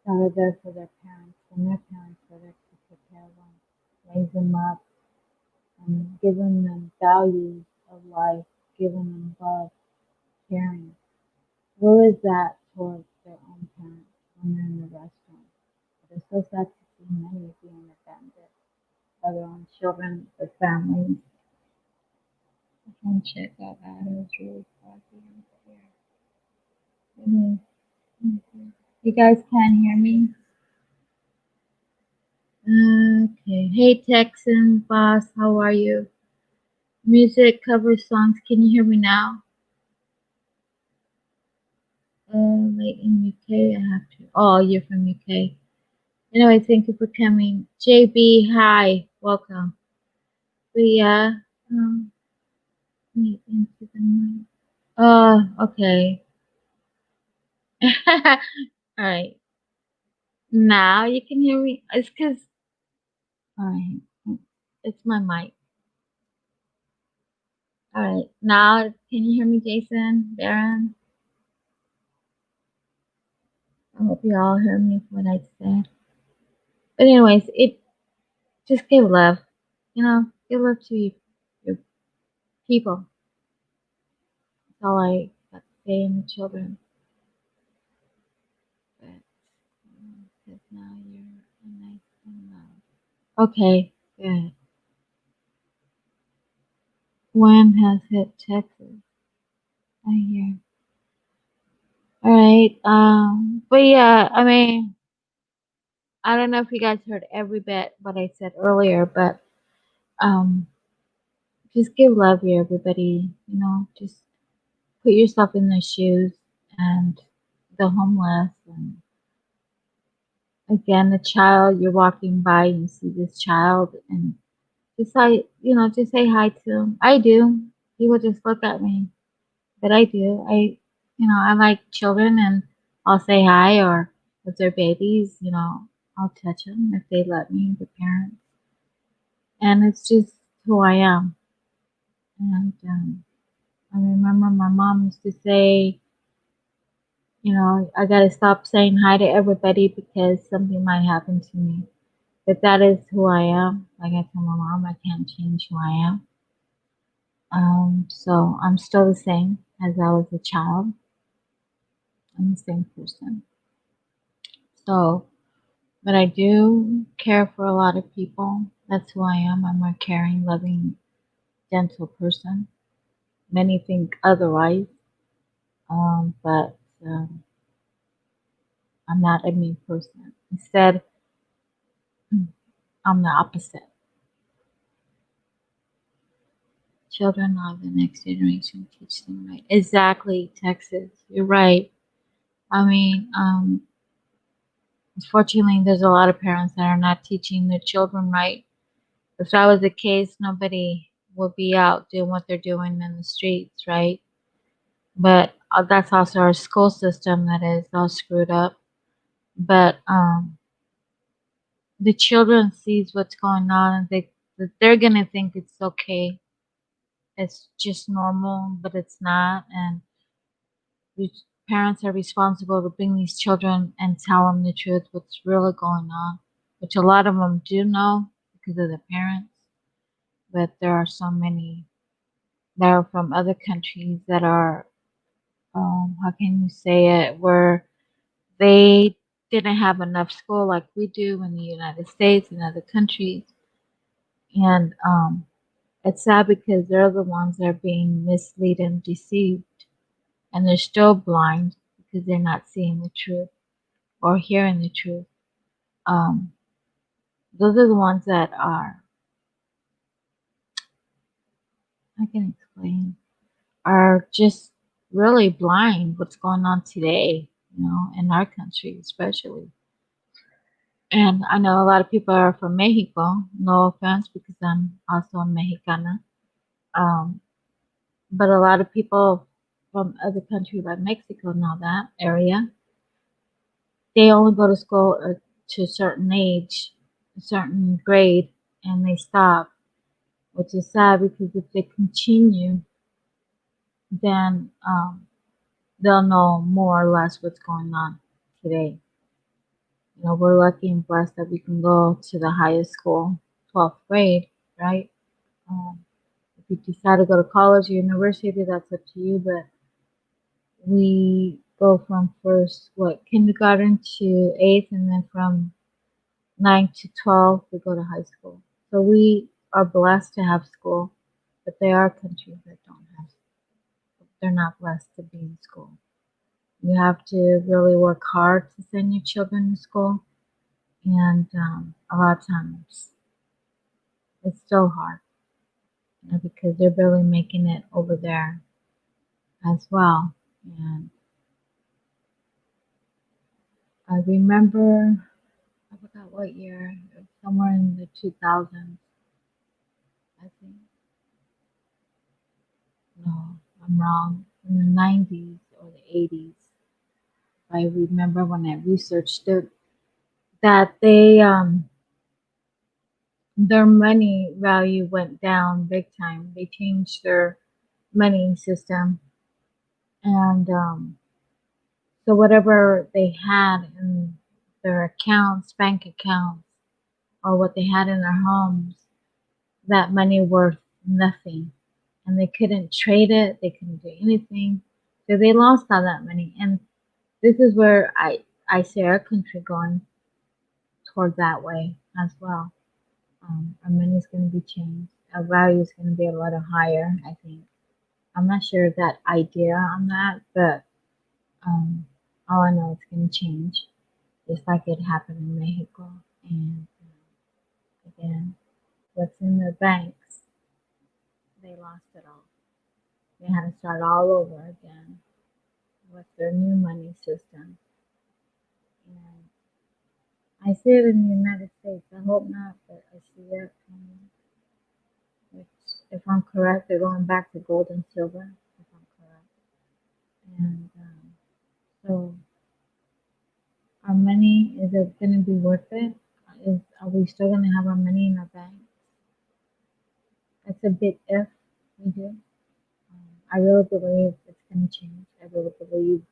that are there for their parents when their parents are there to take care of them, raise them up, and giving them values of life, giving them love, caring? Where is that towards their own parents when they're in the restaurant? It is so sad to see many being abandoned by their own children, their families. I can check that out. It was really foggy out here. It is. Okay. You guys can't hear me? Okay. Hey, Texan boss, how are you? Music cover songs. Can you hear me now? Late in UK. I have to. Oh, you're from UK. Anyway, thank you for coming. JB, hi, welcome. But yeah, um, wait, into the mic. Okay. All right. Now you can hear me. It's because, all right, it's my mic. All right. Now, can you hear me, Jason, Baron? I hope you all hear me what I said. But anyways, it just give love. Give love to your people. That's all I got to say in the children. But because now you're nice and loud. Okay, good. One has hit Texas. I hear. All right. But yeah, I mean, I don't know if you guys heard every bit what I said earlier, but um, just give love to everybody. Just put yourself in their shoes and the homeless, and again, the child you're walking by and you see this child, and just say hi to him. I do. He will just look at me, but I do. I like children, and I'll say hi, or if they're babies, I'll touch them if they let me, the parents. And it's just who I am. And I remember my mom used to say, I got to stop saying hi to everybody because something might happen to me. But that is who I am. Like I told my mom, I can't change who I am. So I'm still the same as I was a child. I'm the same person. So, but I do care for a lot of people. That's who I am. I'm a caring, loving, gentle person. Many think otherwise, but I'm not a mean person. Instead, I'm the opposite. Children of the next generation, teach them right. Exactly, Texas. You're right. I mean, unfortunately, there's a lot of parents that are not teaching their children right. If that was the case, nobody would be out doing what they're doing in the streets, right? But that's also our school system that is all screwed up. But the children sees what's going on, and they're gonna think it's okay. It's just normal, but it's not. And the parents are responsible to bring these children and tell them the truth, what's really going on, which a lot of them do know because of the parents. But there are so many that are from other countries that are, how can you say it, where they didn't have enough school like we do in the United States and other countries. And it's sad because they're the ones that are being misled and deceived. And they're still blind because they're not seeing the truth or hearing the truth. Um, those are the ones that are, I can explain, are just really blind what's going on today, in our country especially. And I know a lot of people are from Mexico. No offense, because I'm also a Mexicana. Um, but a lot of people from other countries like Mexico know that area. They only go to school to a certain age, a certain grade, and they stop, which is sad because if they continue, then they'll know more or less what's going on today. We're lucky and blessed that we can go to the highest school, 12th grade, right? Um, if you decide to go to college or university, that's up to you. But we go from kindergarten to eighth, and then from 9 to 12, we go to high school. So we are blessed to have school, but there are countries that don't have, they're not blessed to be in school. You have to really work hard to send your children to school, and a lot of times it's so hard, because they're barely making it over there as well. And I remember, I forgot what year, somewhere in the 2000s, I think. No, I'm wrong. In the 90s or the 80s. I remember when I researched it, that their money value went down big time. They changed their money system, and so whatever they had in their accounts, bank accounts, or what they had in their homes, that money worth nothing. And they couldn't trade it, they couldn't do anything. So they lost all that money. And this is where I see our country going toward that way as well. Our money is going to be changed. Our value is going to be a lot higher, I think. I'm not sure of that idea on that, but um, all I know it's going to change, just like it happened in Mexico. And again, what's in the banks, they lost it all. They had to start all over again with their new money system. And I see it in the United States. I hope not, but I see it. Which, if I'm correct, they're going back to gold and silver, if I'm correct. And so, our money, is it going to be worth it? Are we still going to have our money in our bank? That's a big if we do. I really believe it's going to change. I really believe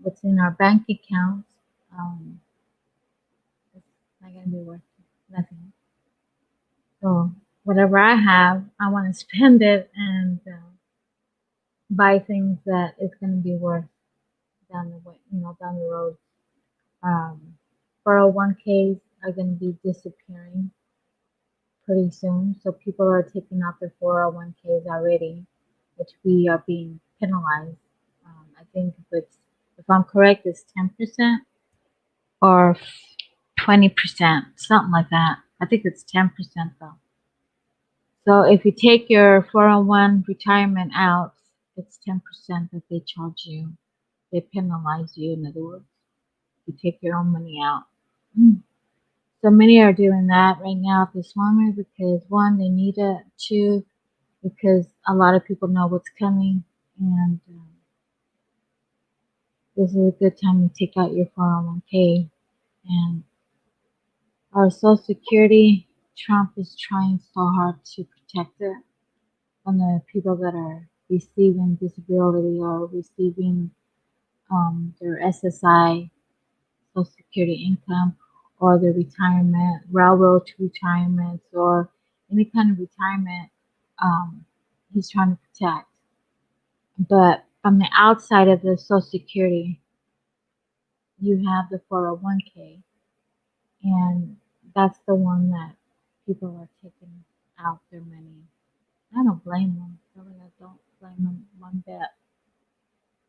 what's in our bank accounts, um, it's not going to be worth nothing. So whatever I have, I want to spend it and buy things that it's going to be worth down the way, down the road. Um, 401ks are going to be disappearing pretty soon, so people are taking out their 401ks already, which we are being penalized. I think if I'm correct, it's 10% or 20%, something like that. I think it's 10% though. So if you take your 401 retirement out, it's 10% that they charge you. They penalize you, in other words. You take your own money out. So many are doing that right now at this moment because one, they need it. Two, because a lot of people know what's coming, and this is a good time to take out your 401k. And our Social Security, Trump is trying so hard to protect it from the people that are receiving disability or receiving their SSI, Social Security income, or their retirement, railroad retirements, or any kind of retirement. Um, he's trying to protect. But from the outside of the Social Security, you have the 401k, and that's the one that people are taking out their money. I don't blame them. Really, I don't blame them one bit.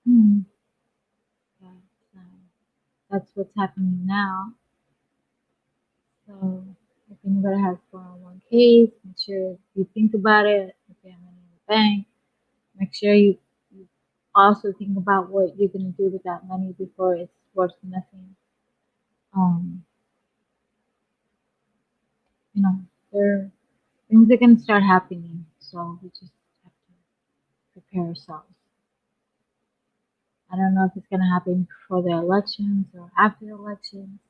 Hmm. But, that's what's happening now. So if anybody has 401ks, make sure you think about it. If you have money in the bank, make sure you also think about what you're going to do with that money before it's worth nothing. Um, you know, there things are going to start happening, so we just have to prepare ourselves. I don't know if it's going to happen before the elections or after the elections,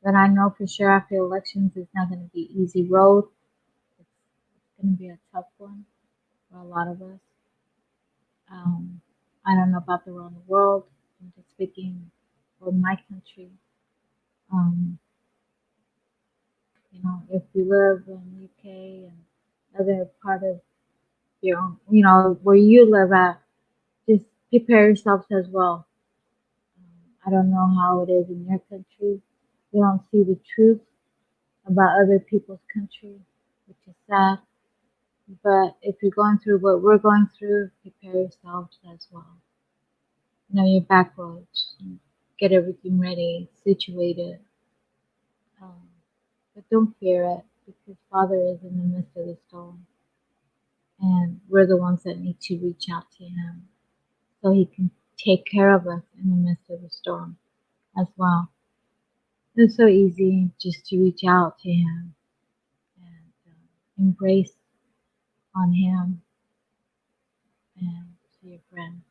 but I know for sure after the elections it's not going to be easy road. It's going to be a tough one for a lot of us. Um, I don't know about the around the world. I'm just speaking for my country. Um, if you live in UK and other part of your own, where you live at, just prepare yourselves as well. I don't know how it is in your country. You don't see the truth about other people's country, which is sad. But if you're going through what we're going through, prepare yourselves as well. Know your back roads. Get everything ready, situated. Um, but don't fear it because Father is in the midst of the storm. And we're the ones that need to reach out to Him so He can take care of us in the midst of the storm as well. It's so easy just to reach out to Him and embrace on Him and to your friends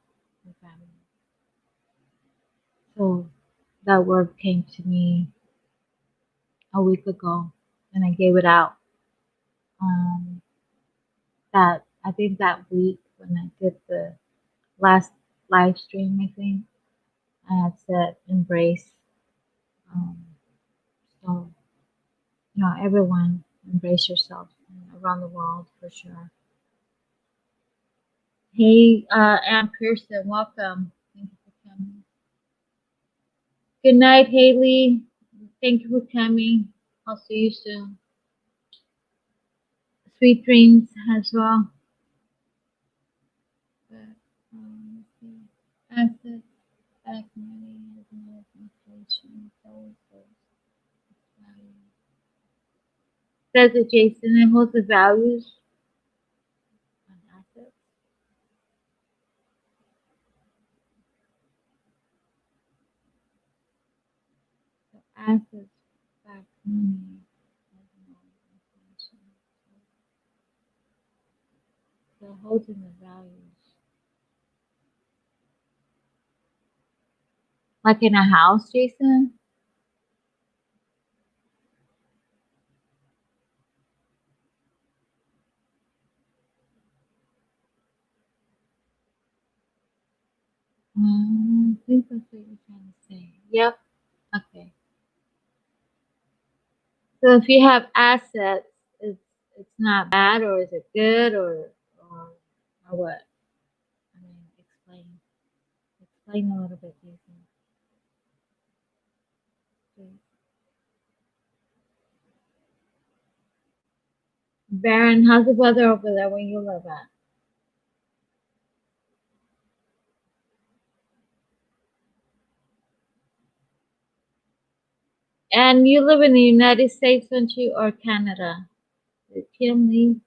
and family. So that word came to me a week ago, and I gave it out. Um, that I think that week when I did the last live stream, I think I had said embrace. Um, so everyone embrace yourself around the world for sure. Hey, Ann Pearson, welcome. Thank you for coming. Good night, Haley. Thank you for coming. I'll see you soon. Sweet dreams as well. But, let's see. Assets, back money, has no inflation, it's always goes value. Says it, Jason, it holds the values on assets. So assets, back money, has no inflation. So it holds in the values. Like in a house, Jason? I think that's what you're trying to say. Yep. Okay. So if you have assets, it's not bad, or is it good, or what? I mean, explain a little bit, Jason. Please. Baron, how's the weather over there where you live at? And you live in the United States, don't you, or Canada? Did Kim leave?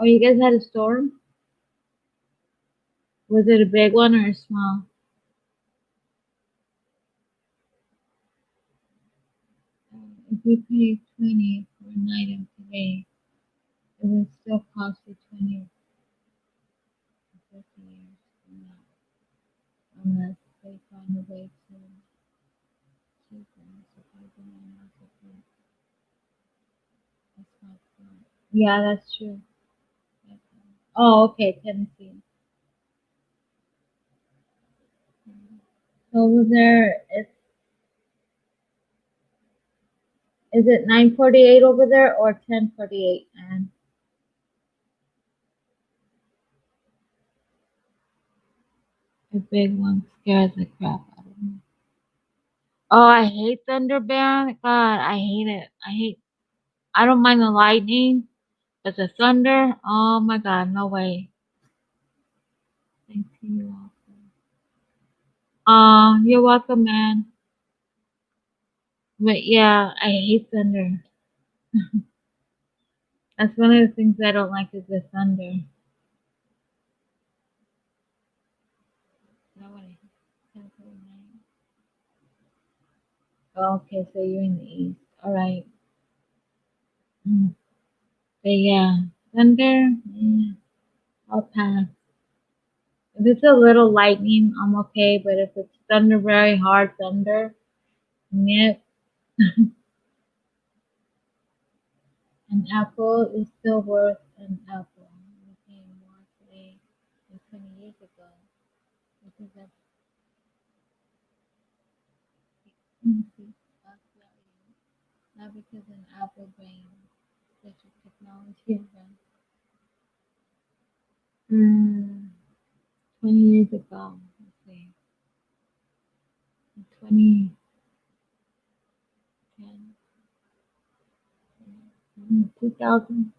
Oh, you guys had a storm? Was it a big one or a small? If you pay 20 for an item today, it will still cost you 20 or 50 years from now, unless they find a way to cheapen the supply demand market. That's not smart. Yeah, that's true. Oh, okay, Tennessee. So over there, is it 9:48 over there or 10:48? And a big one scares the crap out of me. Oh, I hate thunder, Baron. God, I hate it. I don't mind the lightning, but the thunder, oh my God, no way. Thank you also. You're welcome, man. But yeah, I hate thunder. That's one of the things I don't like is the thunder. Not what I hate. Okay, so you're in the east. All right. Mm. But yeah, thunder, I'll pass. If it's a little lightning, I'm okay. But if it's thunder, very hard thunder, yep. An apple is still worth an apple. We're paying more today than 20 years ago. Because that's increased stock value. Not because an apple brain, such a technology event. 20 years ago, let's see, 2010, 2000.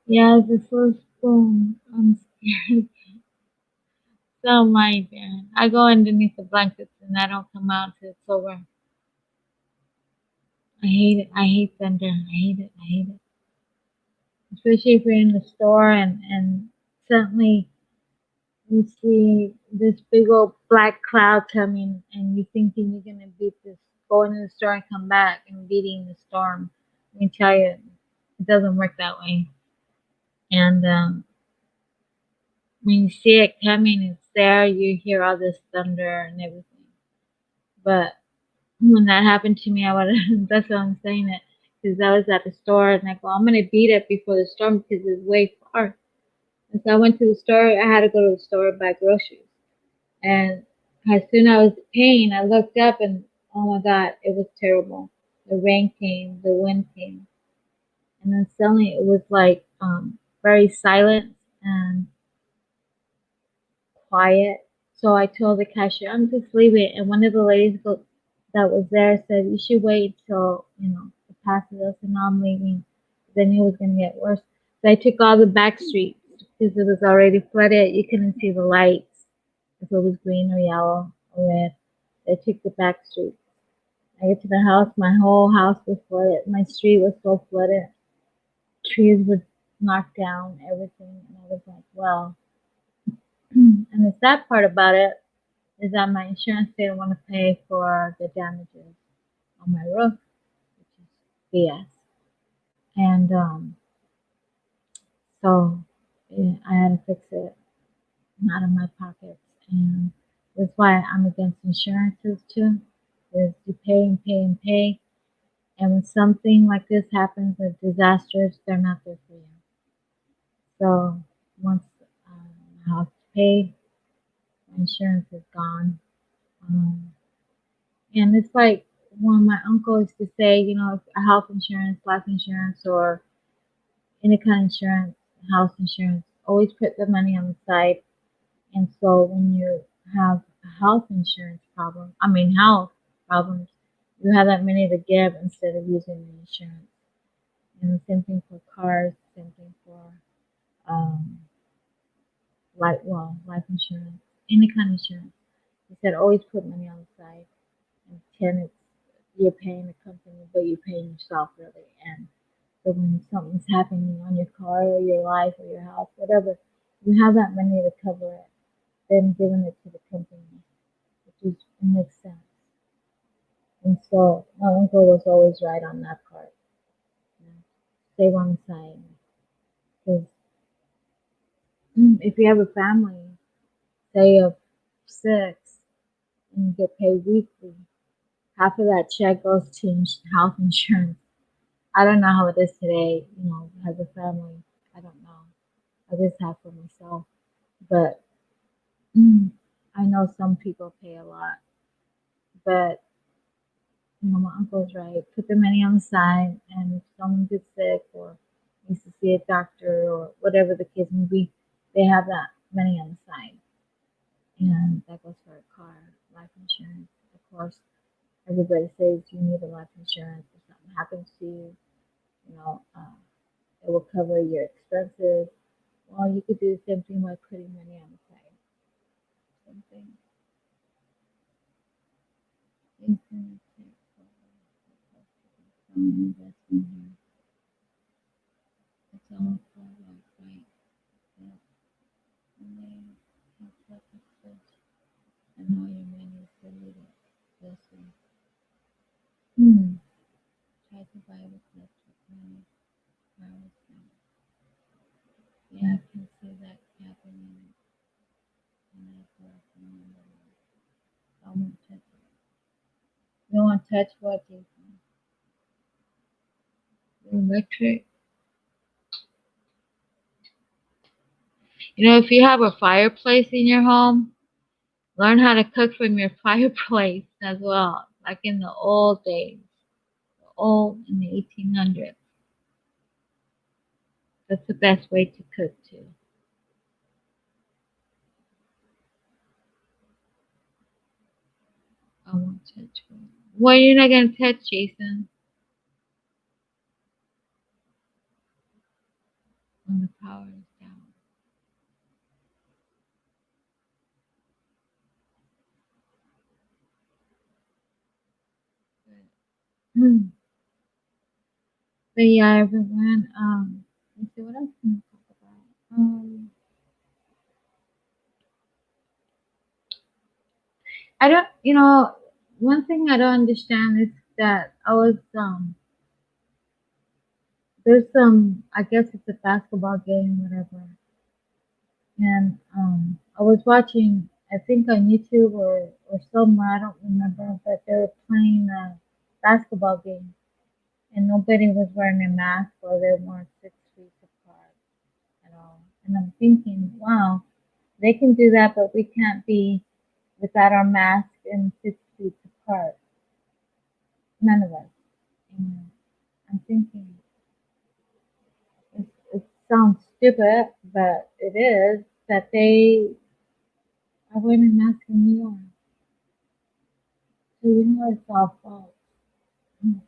Yeah, the first boom. I'm scared. So my bad. I go underneath the blankets and I don't come out till it's over. I hate it. I hate thunder. I hate it. I hate it. Especially if you're in the store and suddenly you see this big old black cloud coming and you thinking you're gonna beat this, go into the store and come back and beating the storm. Let me tell you, it doesn't work that way. And when you see it coming, it's there. You hear all this thunder and everything. But when that happened to me, I would. That's what I'm saying. It because I was at the store and I go, I'm gonna beat it before the storm because it's way far. And so I went to the store. I had to go to the store and buy groceries. And as soon as I was paying, I looked up and oh my God, it was terrible. The rain came, the wind came, and then suddenly it was like very silent and quiet. So I told the cashier, I'm just leaving. And one of the ladies that was there said, you should wait till, it passes us and I'm leaving. Because I knew it was going to get worse. So I took all the back streets because it was already flooded. You couldn't see the lights if it was green or yellow or red. So I took the back streets. I get to the house, my whole house was flooded. My street was so flooded. Trees were knocked down, everything. And I was like, wow. And the sad part about it is that my insurance didn't want to pay for the damages on my roof, which is BS. And so yeah, I had to fix it out of my pockets. And that's why I'm against insurances too, is you pay and pay and pay. And when something like this happens, a disaster, they're not there for you. So once the house is paid, insurance is gone. Um, And it's like when my uncle used to say, health insurance, life insurance, or any kind of insurance, house insurance, always put the money on the side. And so when you have a health insurance problem, health problems, you have that money to give instead of using the insurance. And the same thing for cars, same thing for um, life insurance, any kind of insurance. He said always put money on the side. And 10, you're paying the company, but you're paying yourself really. And so when something's happening on your car or your life or your house, whatever, you have that money to cover it, then giving it to the company, which is, it makes sense. And so my uncle was always right on that part. You know, save on the side. Because if you have a family, say of 6, and you get paid weekly, half of that check goes to health insurance. I don't know how it is today, as a family. I don't know. I just have for myself. But I know some people pay a lot. But, my uncle's right. Put the money on the side, and if someone gets sick or needs to see a doctor or whatever the case may be, they have that money on the side. And that goes for a car, life insurance. Of course, everybody says you need a life insurance if something happens to you. You know, uh, it will cover your expenses. Well, you could do the same thing by putting money on the side. Same thing. Infinite investment here. It's almost like right. Yeah. And then have purposes and know your money is deleted. This way. Try to buy with electric money. Power thing. Yeah, I can see that happening in that person. I won't touch it. You don't want to touch what, Jason? Electric. If you have a fireplace in your home, learn how to cook from your fireplace as well, like in the old days, old in the 1800s. That's the best way to cook too. I won't touch it. Well, you're not gonna touch, Jason, when the power is down. But, but yeah, everyone. Let's see what else can we talk about. I don't. One thing I don't understand is that there's some, I guess it's a basketball game, whatever. And I was watching, I think on YouTube or somewhere, I don't remember, but they were playing a basketball game. and nobody was wearing a mask or they weren't 6 feet apart at all. And I'm thinking, wow, they can do that, but we can't be without our mask and 6 feet apart. None of us. And I'm thinking, it sounds stupid, but it is that they are wearing a mask in New York. So you know it's all false. You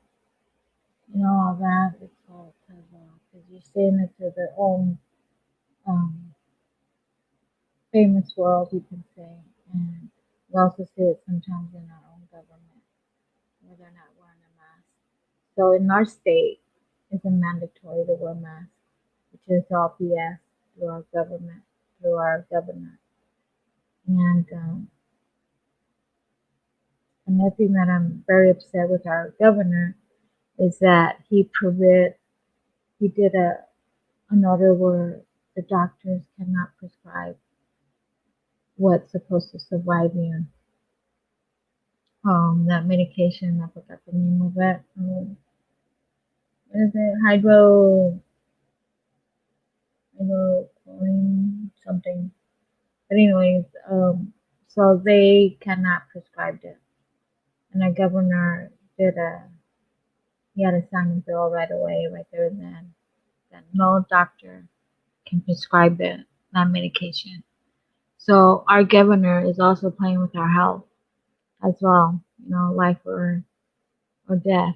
know all that it's false as well because you're saying it to their own um, famous world, you can say, and we also see it sometimes in our own government where they're not wearing a mask. So in our state, it's a mandatory to wear masks, which is all BS through our government, through our governor. And another thing that I'm very upset with our governor is that he did an order where the doctors cannot prescribe what's supposed to survive you. That medication, I forgot the name of it. What is it? Hydrochlorine something. But anyways, so they cannot prescribe it. And our governor he had to sign a bill right away, right there and then, that no doctor can prescribe that medication. So our governor is also playing with our health as well, life or death.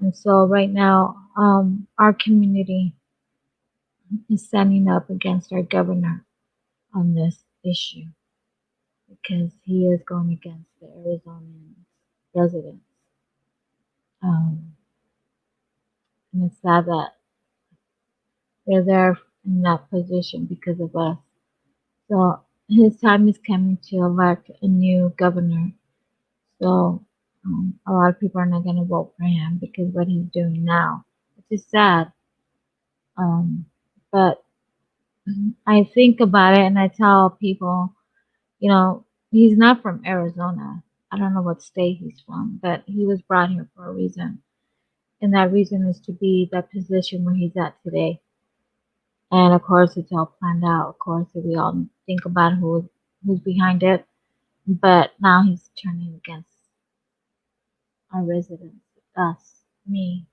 And so right now, our community is standing up against our governor on this issue because he is going against the Arizona residents. Um, and it's sad that they're there in that position because of us. So his time is coming to elect a new governor. So a lot of people are not going to vote for him because of what he's doing now, which is sad. Um, but I think about it and I tell people, he's not from Arizona. I don't know what state he's from, but he was brought here for a reason. And that reason is to be that position where he's at today. And of course, it's all planned out. Of course, we all think about who's behind it. But now he's turning against our residents, us, me.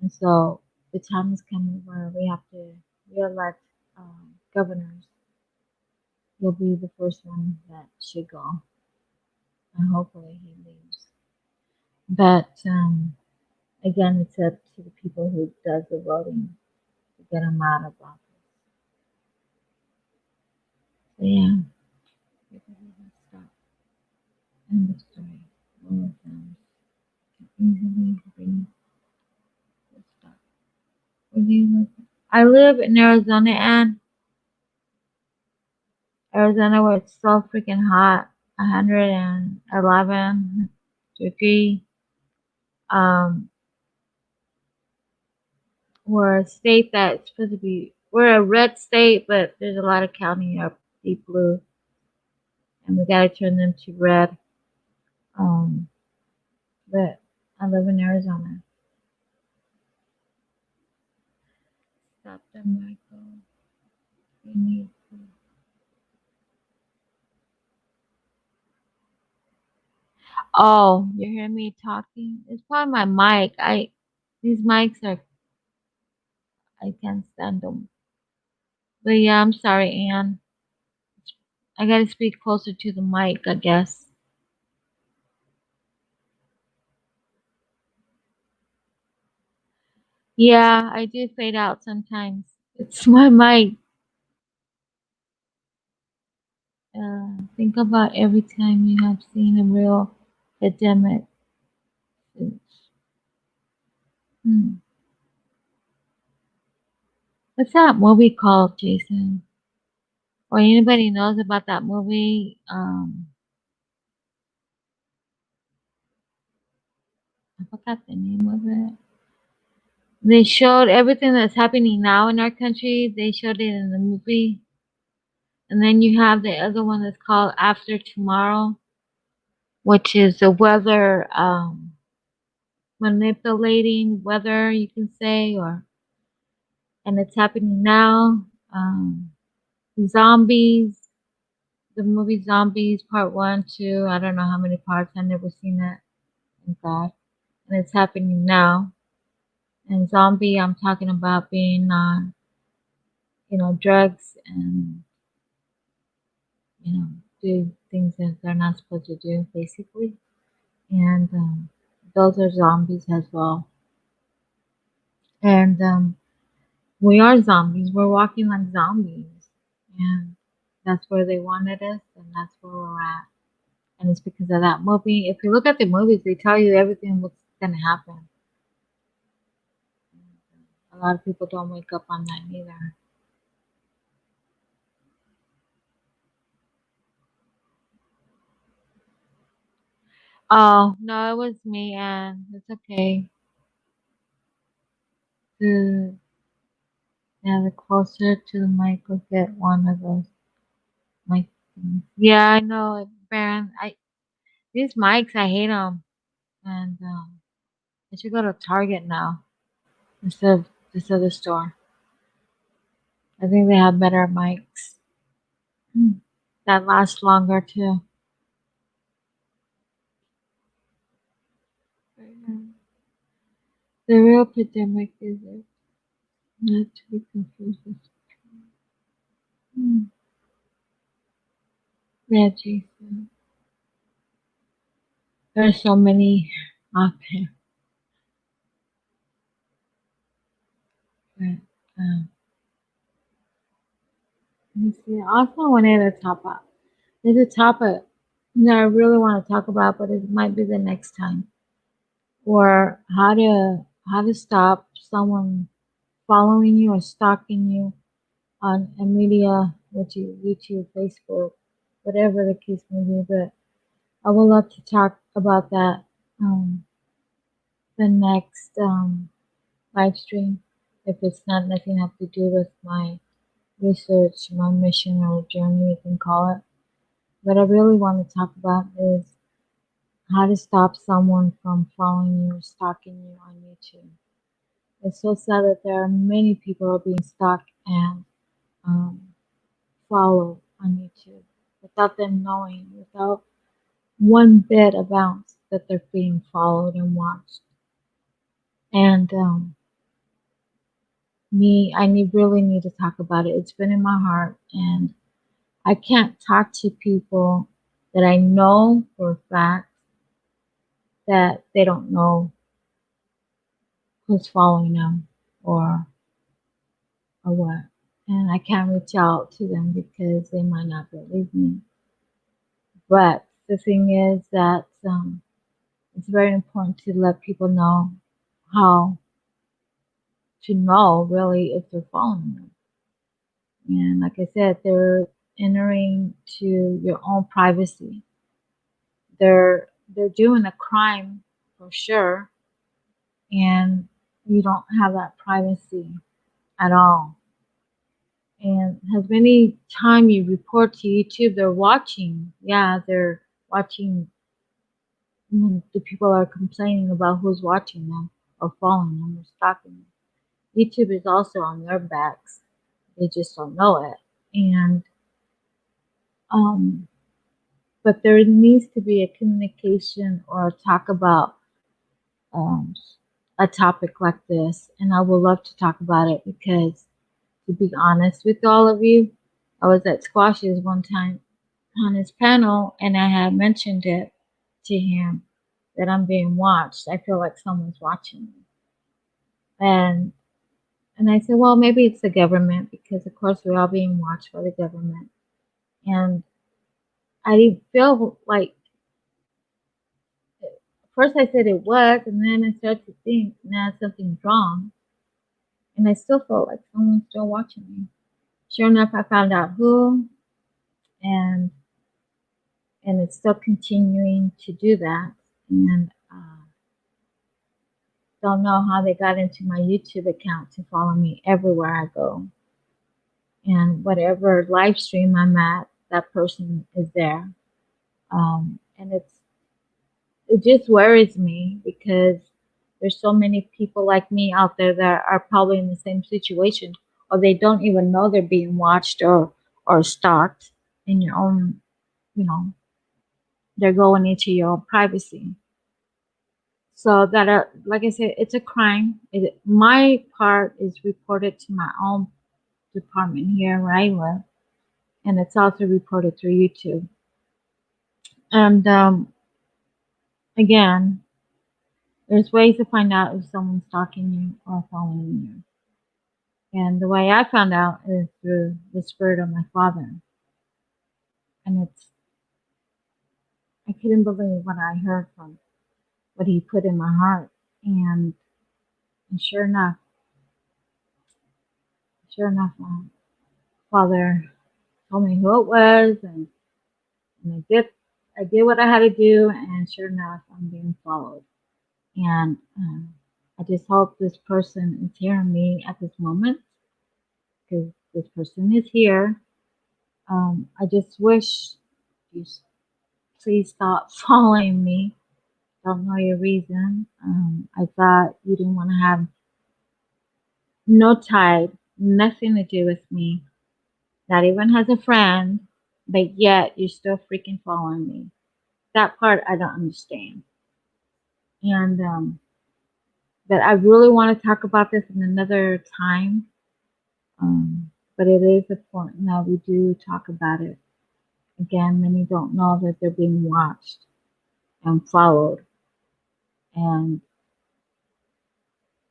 And so the time is coming where we have to re-elect governors. He'll be the first one that should go. And hopefully he leaves. But again, it's up to the people who does the voting to get him out of office. So yeah, stop. End of story. All of them can easily bring this stop. I live in Arizona, and Arizona where it's so freaking hot, 111 degree. Um, we're a state that's supposed to be, we're a red state, but there's a lot of county up deep blue, and we gotta turn them to red. Um, but I live in Arizona. Stop them, Michael. You need to. Oh, you hear me talking? It's probably my mic. These mics are, I can't stand them. But yeah, I'm sorry, Anne. I gotta speak closer to the mic, I guess. Yeah, I do fade out sometimes. It's my mic. Think about every time you have seen a real epidemic. Hmm. What's that movie called, Jason? Or anybody knows about that movie? I forgot the name of it. They showed everything that's happening now in our country. They showed it in the movie. And then you have the other one that's called After Tomorrow, which is the weather. manipulating weather, you can say, or and it's happening now. Zombies, the movie Zombies Part One, Two. I don't know how many parts. I've never seen it. In fact, and it's happening now. And zombie, I'm talking about being on, drugs and you know, do things that they're not supposed to do, basically. And those are zombies as well. And we are zombies. We're walking like zombies. And that's where they wanted us, and that's where we're at. And it's because of that movie. If you look at the movies, they tell you everything what's going to happen. A lot of people don't wake up on that either. Oh, no, it was me, and it's okay to have it closer to the mic or get one of those mic things. Yeah, I know, Baron. These mics, I hate them. And I should go to Target now instead of this other store. I think they have better mics that last longer too. The real pandemic is it, not to be confused with. Hmm. Yeah, Jason. There's so many out there. But, let me see. I also wanted to talk about. There's a topic that I really want to talk about, but it might be the next time. Or how to stop someone following you or stalking you on a media, which is YouTube, Facebook, whatever the case may be. But I would love to talk about that the next live stream. If it's not nothing have to do with my research, my mission or journey, you can call it. What I really want to talk about is how to stop someone from following you or stalking you on YouTube. It's so sad that there are many people who are being stalked and um, followed on YouTube without them knowing, without one bit about that they're being followed and watched. And really need to talk about it. It's been in my heart, and I can't talk to people that I know for a fact that they don't know who's following them or what. And I can't reach out to them because they might not believe me. But the thing is that it's very important to let people know how to know really if they're following them. And like I said, they're entering to your own privacy. They're doing a crime for sure, and you don't have that privacy at all. And has many time you report to YouTube, they're watching. Yeah, they're watching. The people are complaining about who's watching them or following them or stalking them. YouTube is also on their backs. They just don't know it. And um, but there needs to be a communication or a talk about um, a topic like this. And I would love to talk about it because, to be honest with all of you, I was at Squash's one time on his panel, and I had mentioned it to him that I'm being watched. I feel like someone's watching me. And I said, well, maybe it's the government because, of course, we're all being watched by the government. And I didn't feel like, first I said it was, and then I started to think, nah, something's wrong. And I still felt like someone's still watching me. Sure enough, I found out who, and it's still continuing to do that. And don't know how they got into my YouTube account to follow me everywhere I go. And whatever live stream I'm at, that person is there. And it just worries me because there's so many people like me out there that are probably in the same situation, or they don't even know they're being watched or stalked in your own, you know, they're going into your own privacy. So that, like I said, it's a crime. My part is reported to my own department here where I live, and it's also reported through YouTube. And again, there's ways to find out if someone's stalking you or following you. And the way I found out is through the spirit of my father. And I couldn't believe what I heard from what he put in my heart. And sure enough, Father told me who it was, and I did what I had to do, and sure enough, I'm being followed. And I just hope this person is hearing me at this moment, because this person is here. I just wish you please stop following me. Don't know your reason. I thought you didn't want to have no tie, nothing to do with me, not even as a friend, but yet you're still freaking following me. That part I don't understand. And but I really want to talk about this in another time. But it is important that we do talk about it. Again, many don't know that they're being watched and followed, and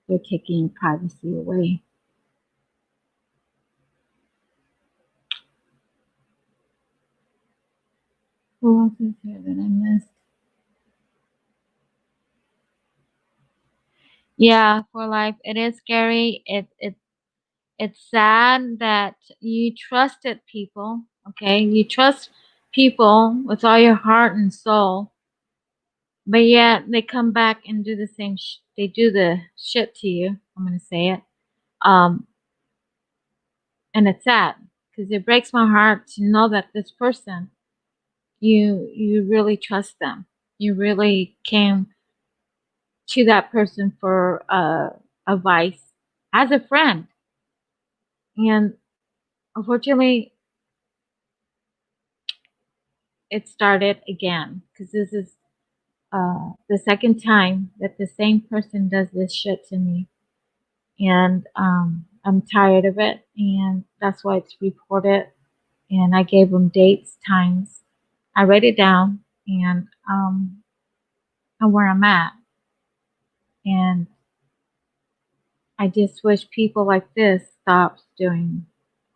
they're taking your privacy away. Who else is here that I missed? Yeah, for life, it is scary. It's sad that you trusted people. Okay, you trust people with all your heart and soul, but yet they come back and do the same. They do the shit to you. I'm gonna say it. Um, and it's sad because it breaks my heart to know that this person, you really trust them. You really came to that person for advice as a friend, and unfortunately, it started again because this is the second time that the same person does this shit to me, and I'm tired of it, and that's why it's reported. And I gave them dates, times. I wrote it down, and where I'm at. And I just wish people like this stops doing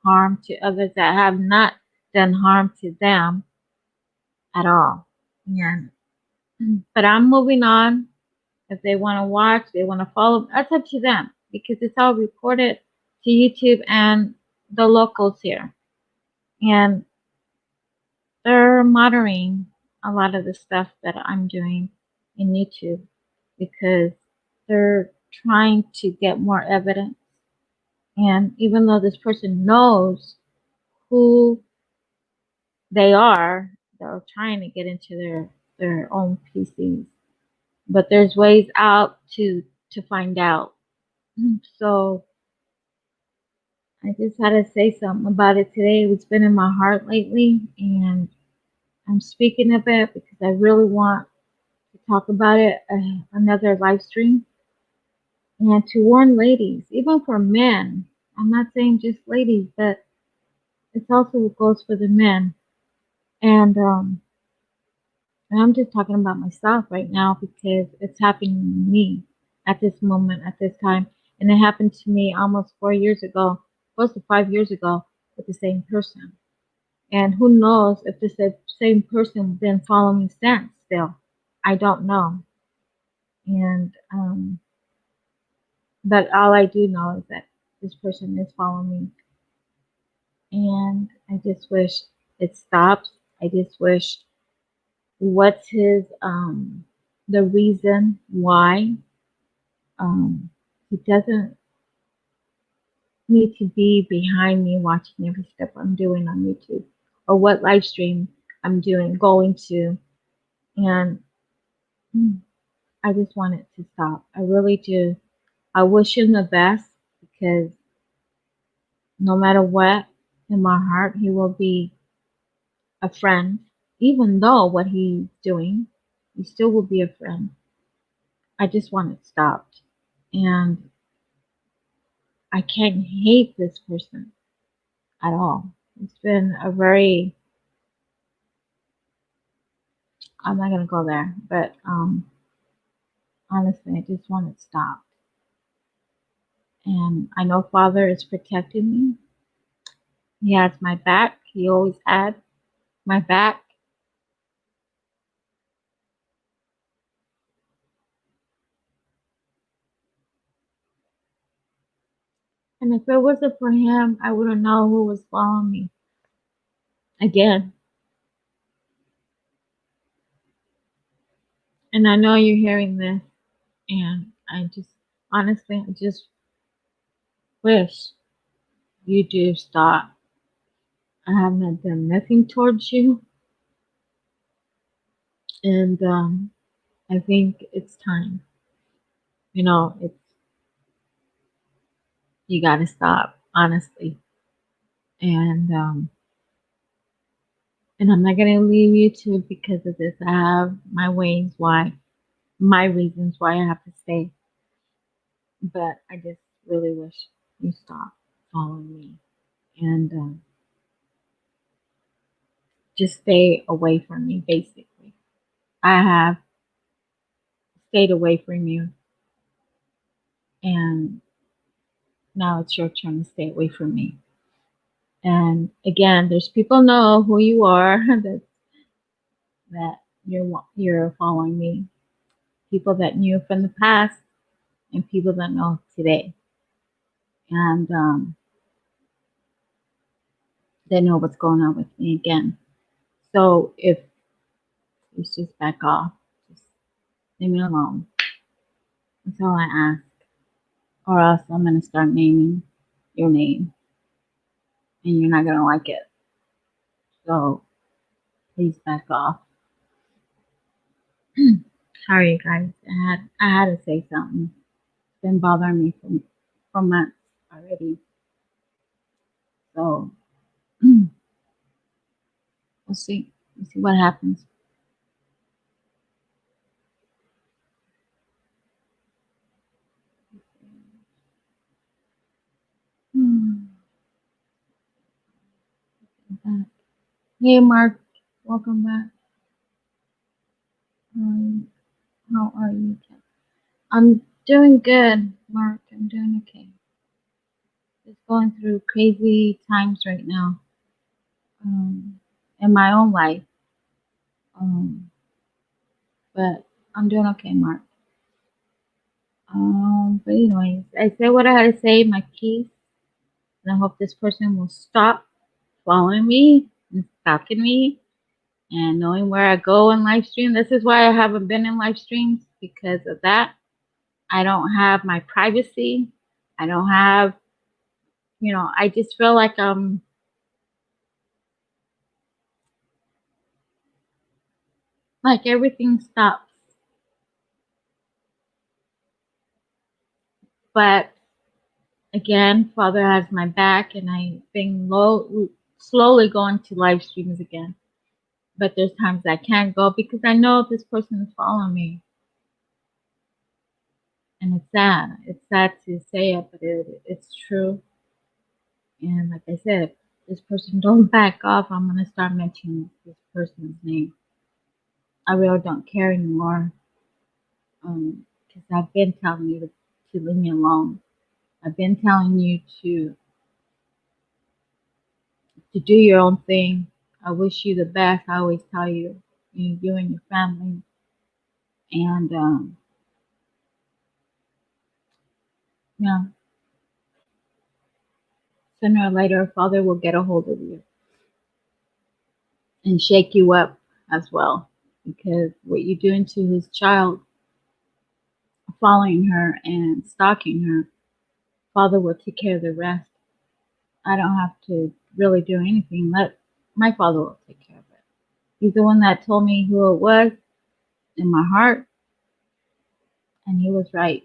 harm to others that have not done harm to them at all. And but I'm moving on. If they want to watch, they want to follow, that's up to them because it's all reported to YouTube and the locals here. And they're monitoring a lot of the stuff that I'm doing in YouTube because they're trying to get more evidence. And even though this person knows who they are, they're trying to get into their own PCs. But there's ways out to find out. So I just had to say something about it today. It's been in my heart lately, and I'm speaking of it because I really want to talk about it another live stream and to warn ladies, even for men. I'm not saying just ladies, but it also goes for the men. And I'm just talking about myself right now because it's happening to me at this moment, at this time. And it happened to me almost 4 years ago, close to 5 years ago, with the same person. And who knows if the same person been following me since still. I don't know. And, but all I do know is that this person is following me. And I just wish it stops. I just wish what's the reason why he doesn't need to be behind me watching every step I'm doing on YouTube or what live stream I'm doing, going to. And I just want it to stop. I really do. I wish him the best because no matter what, in my heart, he will be a friend. Even though what he's doing, he still will be a friend. I just want it stopped. And I can't hate this person at all. It's been a very, I'm not going to go there, but honestly, I just want it stopped. And I know Father is protecting me. He has my back. He always had my back. And if it wasn't for him, I wouldn't know who was following me again. And I know you're hearing this, and I just, honestly, I just wish you do stop. I have not done nothing towards you, and I think it's time. It's you got to stop, honestly, and I'm not gonna leave you to it because of this. I have my reasons why I have to stay, but I just really wish you stop following me and just stay away from me. Basically, I have stayed away from you, and now it's your turn to stay away from me. And again, there's people know who you are that you're following me. People that knew from the past and people that know today, and they know what's going on with me again. So if it's just back off, just leave me alone. That's all I ask. Or else I'm gonna start naming your name, and you're not gonna like it. So please back off. Sorry, you guys. I had to say something. It's been bothering me for months already. So we'll see. We'll see what happens. Hey, Mark. Welcome back. Um, how are you? I'm doing good, Mark. I'm doing okay. Just going through crazy times right now in my own life. Um, but I'm doing okay, Mark. But anyways, I said what I had to say, my piece, and I hope this person will stop following me and stalking me and knowing where I go in live stream. This is why I haven't been in live streams because of that. I don't have my privacy. I don't have, I just feel like everything stops. But again, Father has my back, and I've been slowly going to live streams again. But there's times I can't go because I know this person is following me, and it's sad. It's sad to say it, but it's true. And like I said, if this person don't back off, I'm gonna start mentioning this person's name. I really don't care anymore, because I've been telling you to leave me alone. I've been telling you to do your own thing. I wish you the best. I always tell you, you and your family. And, yeah, sooner or later, Father will get a hold of you and shake you up as well. Because what you're doing to his child, following her and stalking her, Father will take care of the rest. I don't have to really do anything. Let my Father will take care of it. He's the one that told me who it was in my heart, and he was right.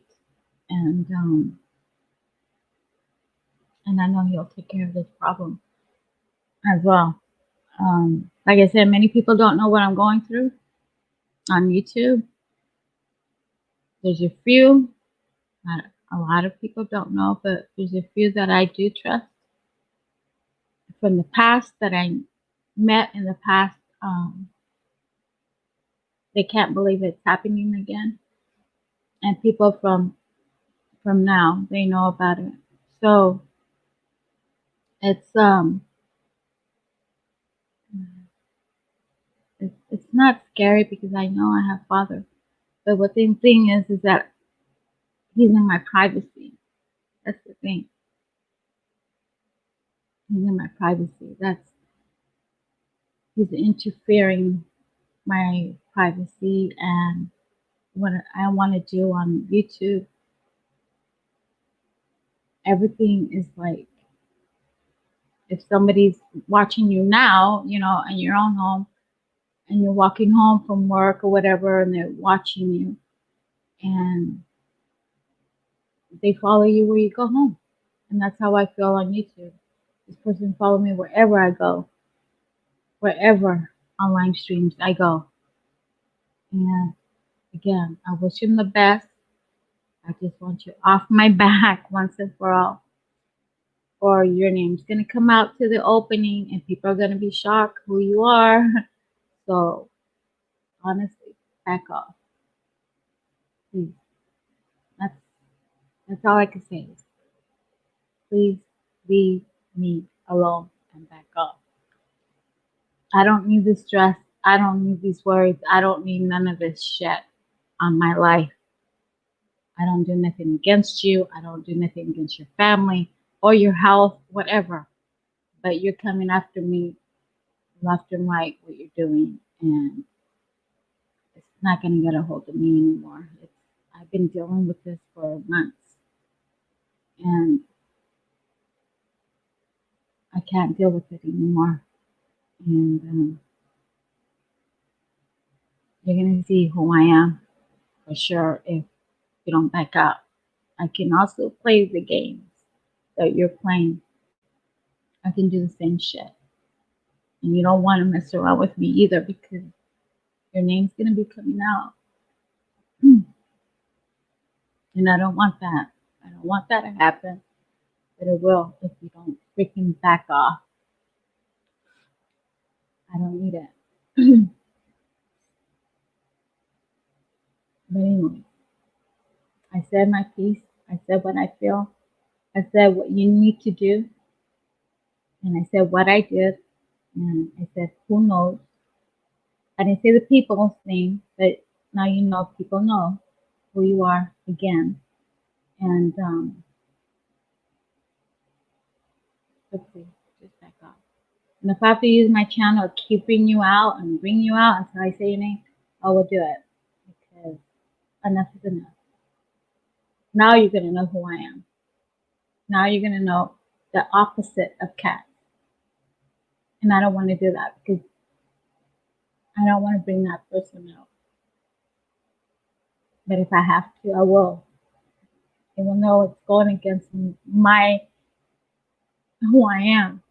And and I know he'll take care of this problem as well. Like I said, many people don't know what I'm going through on YouTube. There's a few, not a lot of people don't know, but there's a few that I do trust from the past that I met in the past. They can't believe it's happening again, and people from now they know about it. So it's it's not scary because I know I have father. But what the thing is that he's in my privacy. That's the thing. He's in my privacy. He's interfering my privacy and what I want to do on YouTube. Everything is like if somebody's watching you now, in your own home, and you're walking home from work or whatever, and they're watching you, and they follow you where you go home. And that's how I feel on YouTube. This person follow me wherever I go, wherever online streams I go. And again, I wish him the best. I just want you off my back once and for all. Or your name's gonna come out to the opening and people are gonna be shocked who you are. So honestly, back off. Please. That's that's all I can say. Please leave me alone and back off. I don't need the stress. I don't need these worries. I don't need none of this shit on my life. I don't do nothing against you. I don't do nothing against your family or your health, whatever. But you're coming after me left and right what you're doing, and it's not going to get a hold of me anymore. I've been dealing with this for months, and I can't deal with it anymore. And you're going to see who I am for sure if you don't back up. I can also play the games that you're playing. I can do the same shit. And you don't want to mess around with me either because your name's going to be coming out. And I don't want that. I don't want that to happen. But it will if you don't freaking back off. I don't need it. But anyway, I said my piece. I said what I feel. I said what you need to do. And I said what I did. And I said, who knows? I didn't say the people's name, but now you know people know who you are again. And let's see, just back off. And if I have to use my channel to keep bring you out and bring you out until I say your name, I will do it. Because enough is enough. Now you're going to know who I am. Now you're going to know the opposite of cat. And I don't want to do that because I don't want to bring that person out. But if I have to, I will. Even though it's going against my who I am.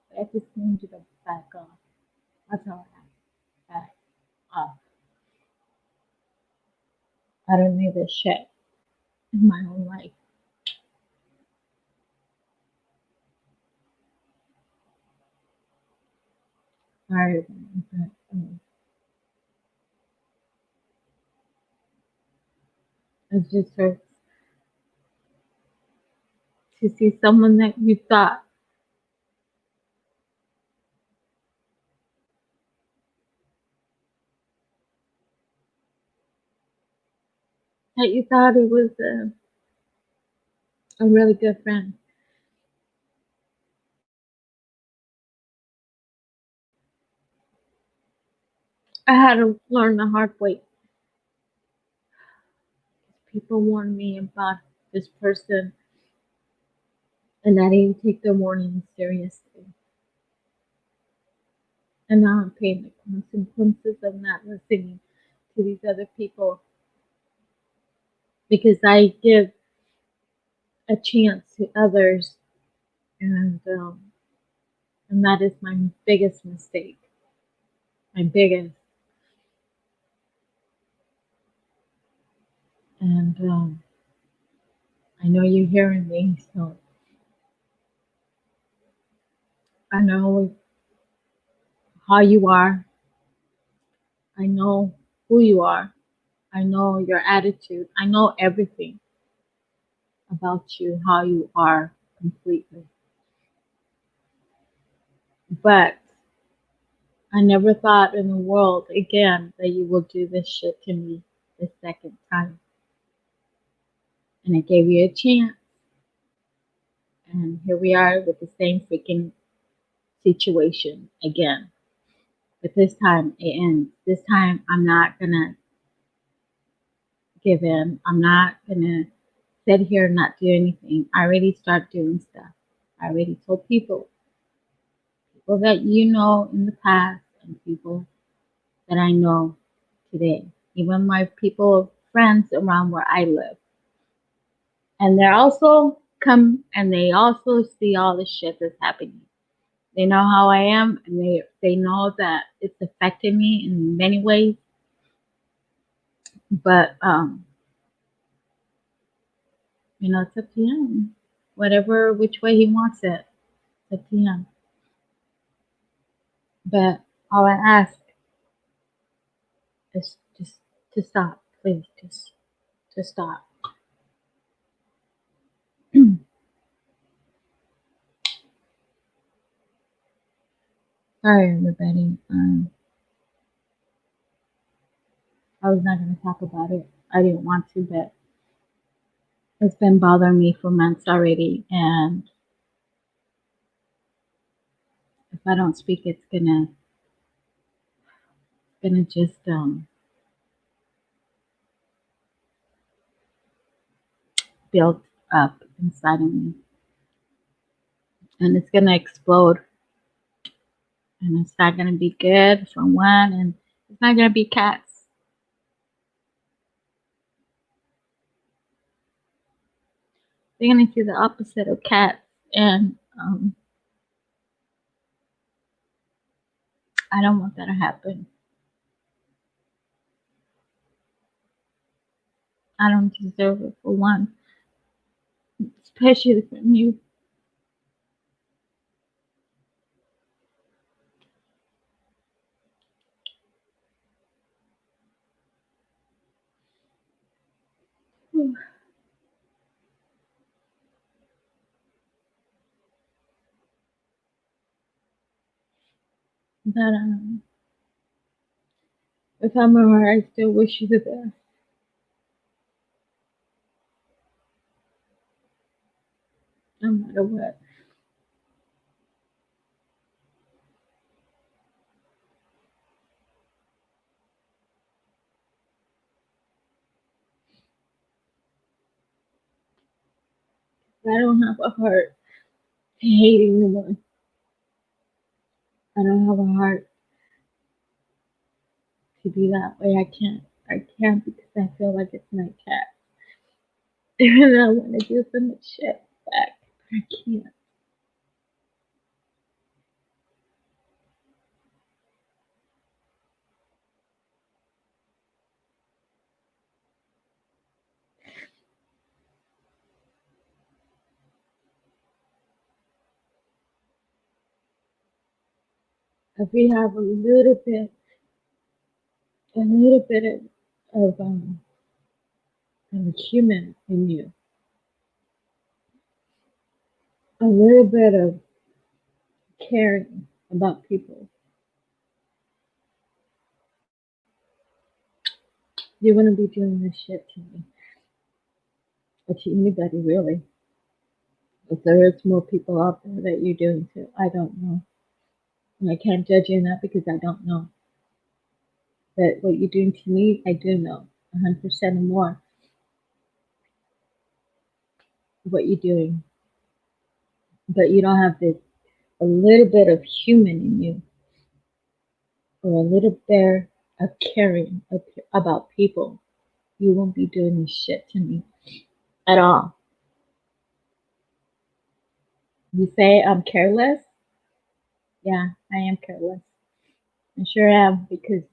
But I just need you to back off. That's all I have. Back off. I don't need this shit in my own life. Sorry, but it just hurts to see someone that you thought it was a really good friend. I had to learn the hard way. People warned me about this person, and I didn't take the warning seriously. And now I'm paying the consequences of not listening to these other people because I give a chance to others, and that is my biggest mistake. My biggest. And I know you're hearing me, so I know how you are. I know who you are. I know your attitude. I know everything about you, how you are completely. But I never thought in the world again that you will do this shit to me the second time. And I gave you a chance, and here we are with the same freaking situation again. But this time it ends. This time I'm not gonna give in. I'm not gonna sit here and not do anything. I already start doing stuff. I already told people that you know in the past and people that I know today. Even my people, friends around where I live. And they're also come and they also see all the shit that's happening. They know how I am and they know that it's affected me in many ways. But it's up to him. Whatever which way he wants it. It's up to him. But all I ask is just to stop. Please just to stop. Sorry everybody. I was not gonna talk about it. I didn't want to, but it's been bothering me for months already, and if I don't speak, it's gonna just build up inside of me, and it's gonna explode, and it's not gonna be good for one, and it's not gonna be cats. They're gonna do the opposite of cats, and I don't want that to happen. I don't deserve it for one, especially from you. But if I'm alright, I still wish you the best, no matter what. I don't have a heart to hate anyone. I don't have a heart to be that way. I can't. I can't because I feel like it's my cat. And I want to do some shit back. I can't. If we have a little bit of human in you, a little bit of caring about people, you wouldn't be doing this shit to me or to anybody really. If there is more people out there that you're doing to, I don't know. And I can't judge you on that because I don't know. But what you're doing to me, I do know 100% or more of what you're doing. But you don't have this a little bit of human in you. or a little bit of caring about people, you won't be doing this shit to me at all. You say I'm careless? Yeah, I am careless. I sure am, because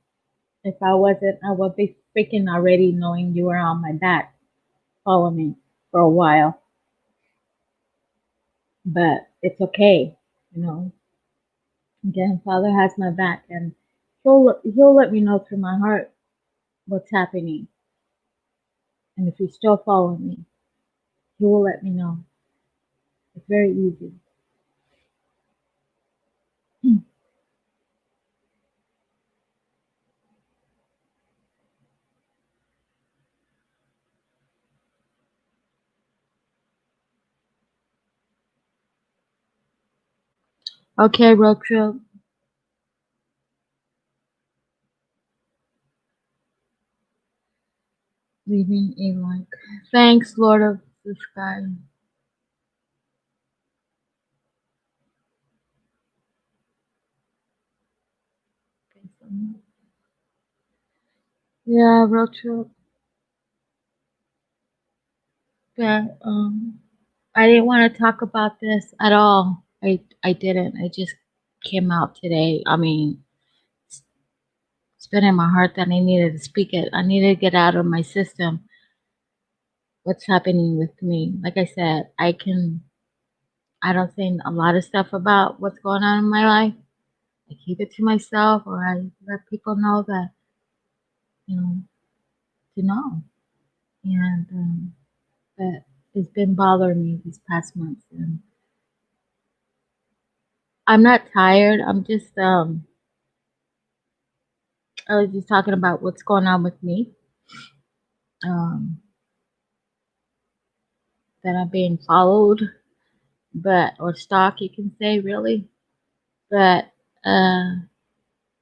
if I wasn't, I would be freaking already knowing you were on my back, following me for a while. But it's okay, you know. Again, Father has my back, and he'll let me know through my heart what's happening. And if he's still following me, he will let me know. It's very easy. Okay, road trip. Leaving a like. Thanks, Lord of the Sky. Thanks so much. Yeah, road trip. Yeah, I didn't want to talk about this at all. I didn't. It just came out today. I mean, it's been in my heart that I needed to speak it. I needed to get out of my system what's happening with me. Like I said, I don't say a lot of stuff about what's going on in my life. I keep it to myself, or I let people know that, you know, to know. And but it's been bothering me these past months, and I'm not tired. I was just talking about what's going on with me. Um, that I'm being followed, but or stalked, you can say, really. But uh,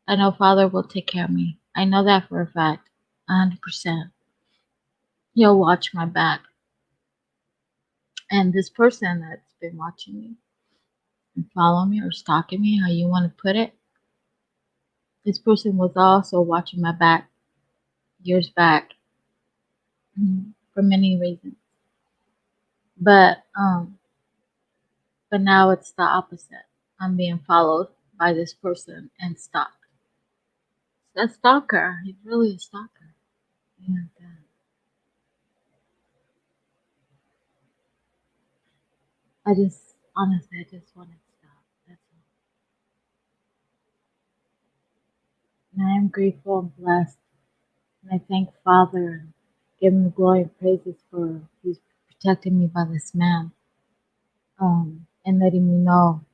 I know Father will take care of me. I know that for a fact, 100%. He'll watch my back. And this person that's been watching me and following me or stalking me, how you want to put it, this person was also watching my back years back, for many reasons. But now it's the opposite. I'm being followed by this person and stalked. A stalker. He's really a stalker. And I just, honestly, I just want to stop. That's all. And I am grateful and blessed. And I thank Father and give him the glory and praises for he's protecting me by this man, and letting me know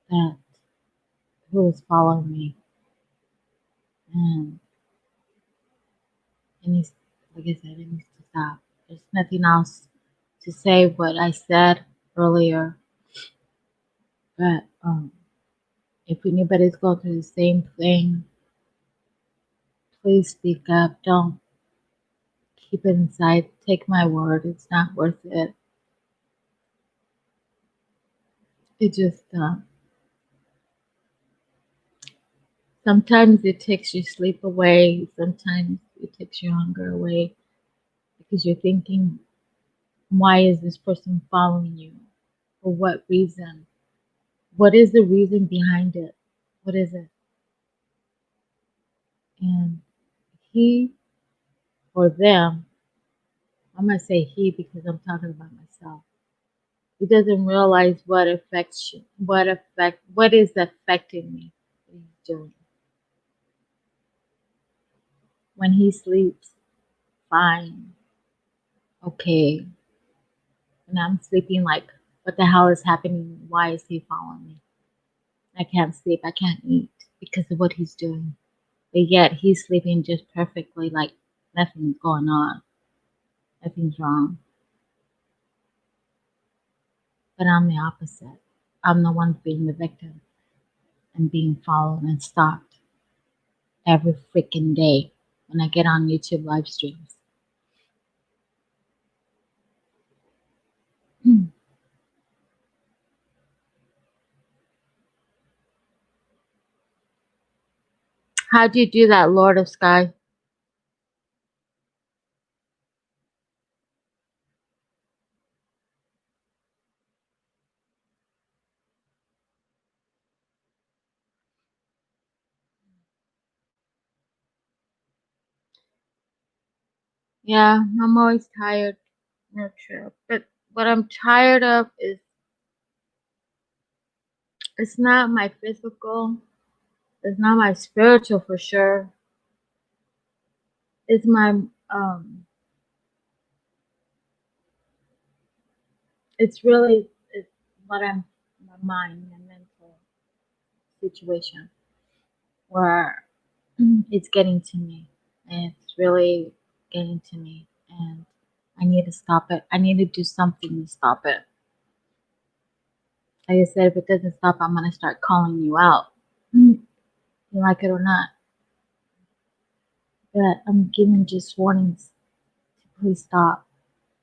that who is following me. And, and he's, like I said, it needs to stop. There's nothing else to say what I said earlier. But if anybody's going through the same thing, please speak up. Don't keep it inside. Take my word. It's not worth it. It just, sometimes it takes your sleep away. Sometimes it takes your hunger away because you're thinking, why is this person following you? For what reason? What is the reason behind it? What is it? And he or them, I'm going to say he because I'm talking about myself. He doesn't realize what is affecting me. What he's doing. When he sleeps, fine, okay. And I'm sleeping like, what the hell is happening? Why is he following me? I can't sleep. I can't eat because of what he's doing. But yet he's sleeping just perfectly, like nothing's going on. Nothing's wrong. But I'm the opposite. I'm the one being the victim and being followed and stalked every freaking day when I get on YouTube live streams. How'd you do that, Lord of Sky? Yeah, I'm always tired. Not true. But what I'm tired of is it's not my physical, it's not my spiritual for sure. It's my it's really it's what I'm my mind, my mental situation where it's getting to me. And it's really getting to me and I need to stop it. I need to do something to stop it. Like I said, if it doesn't stop, I'm gonna start calling you out. You like it or not. But I'm giving just warnings to please stop.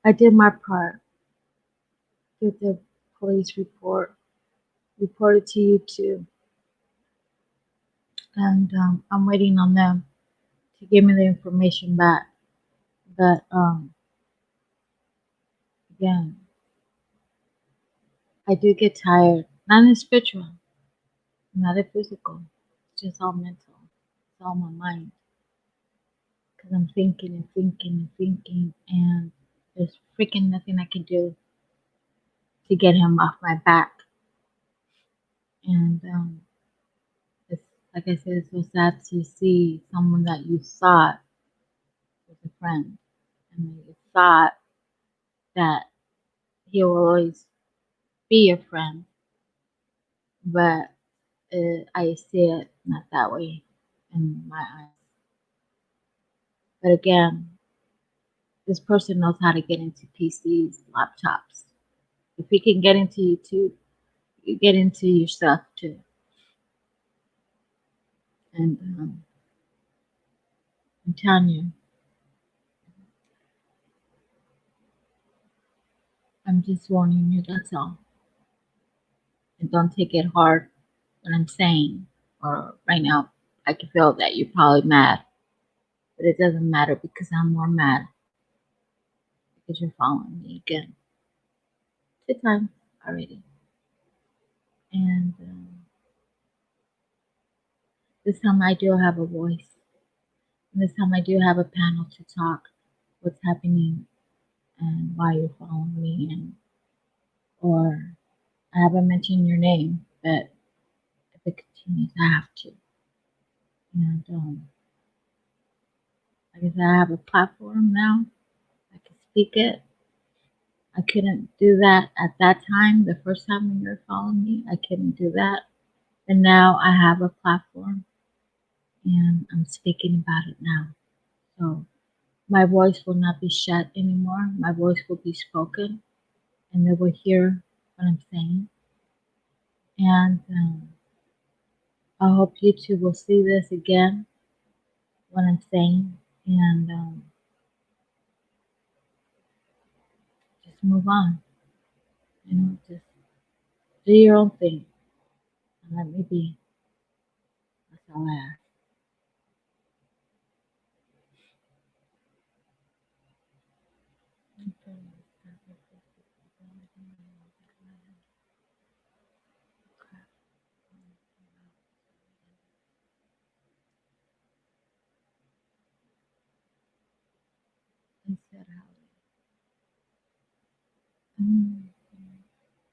I did my part. Did the police report, reported to you too, and I'm waiting on them to give me the information back. But again, I do get tired. Not in spiritual, not in physical. It's just all mental. It's all my mind. Because I'm thinking and thinking and thinking, and there's freaking nothing I can do to get him off my back. And it's like I said, it's so sad to see someone that you thought was a friend, and that you thought that he will always be a friend, but I see it not that way in my eyes. But again, this person knows how to get into PCs, laptops. If he can get into YouTube, you get into your stuff too. And I'm telling you, I'm just warning you, that's all. And don't take it hard what I'm saying. Or right now, I can feel that you're probably mad. But it doesn't matter because I'm more mad because you're following me again. 2 times already. And this time I do have a voice. And this time I do have a panel to talk what's happening and why you're following me. And or I haven't mentioned your name, but if it continues, I have to. And like I said, I have a platform now. I can speak it. I couldn't do that at that time, the first time when you were following me. I couldn't do that. And now I have a platform and I'm speaking about it now. So my voice will not be shut anymore. My voice will be spoken and they will hear what I'm saying. And I hope you two will see this again, what I'm saying, and just move on. Just do your own thing and let me be. That's all I ask. I said,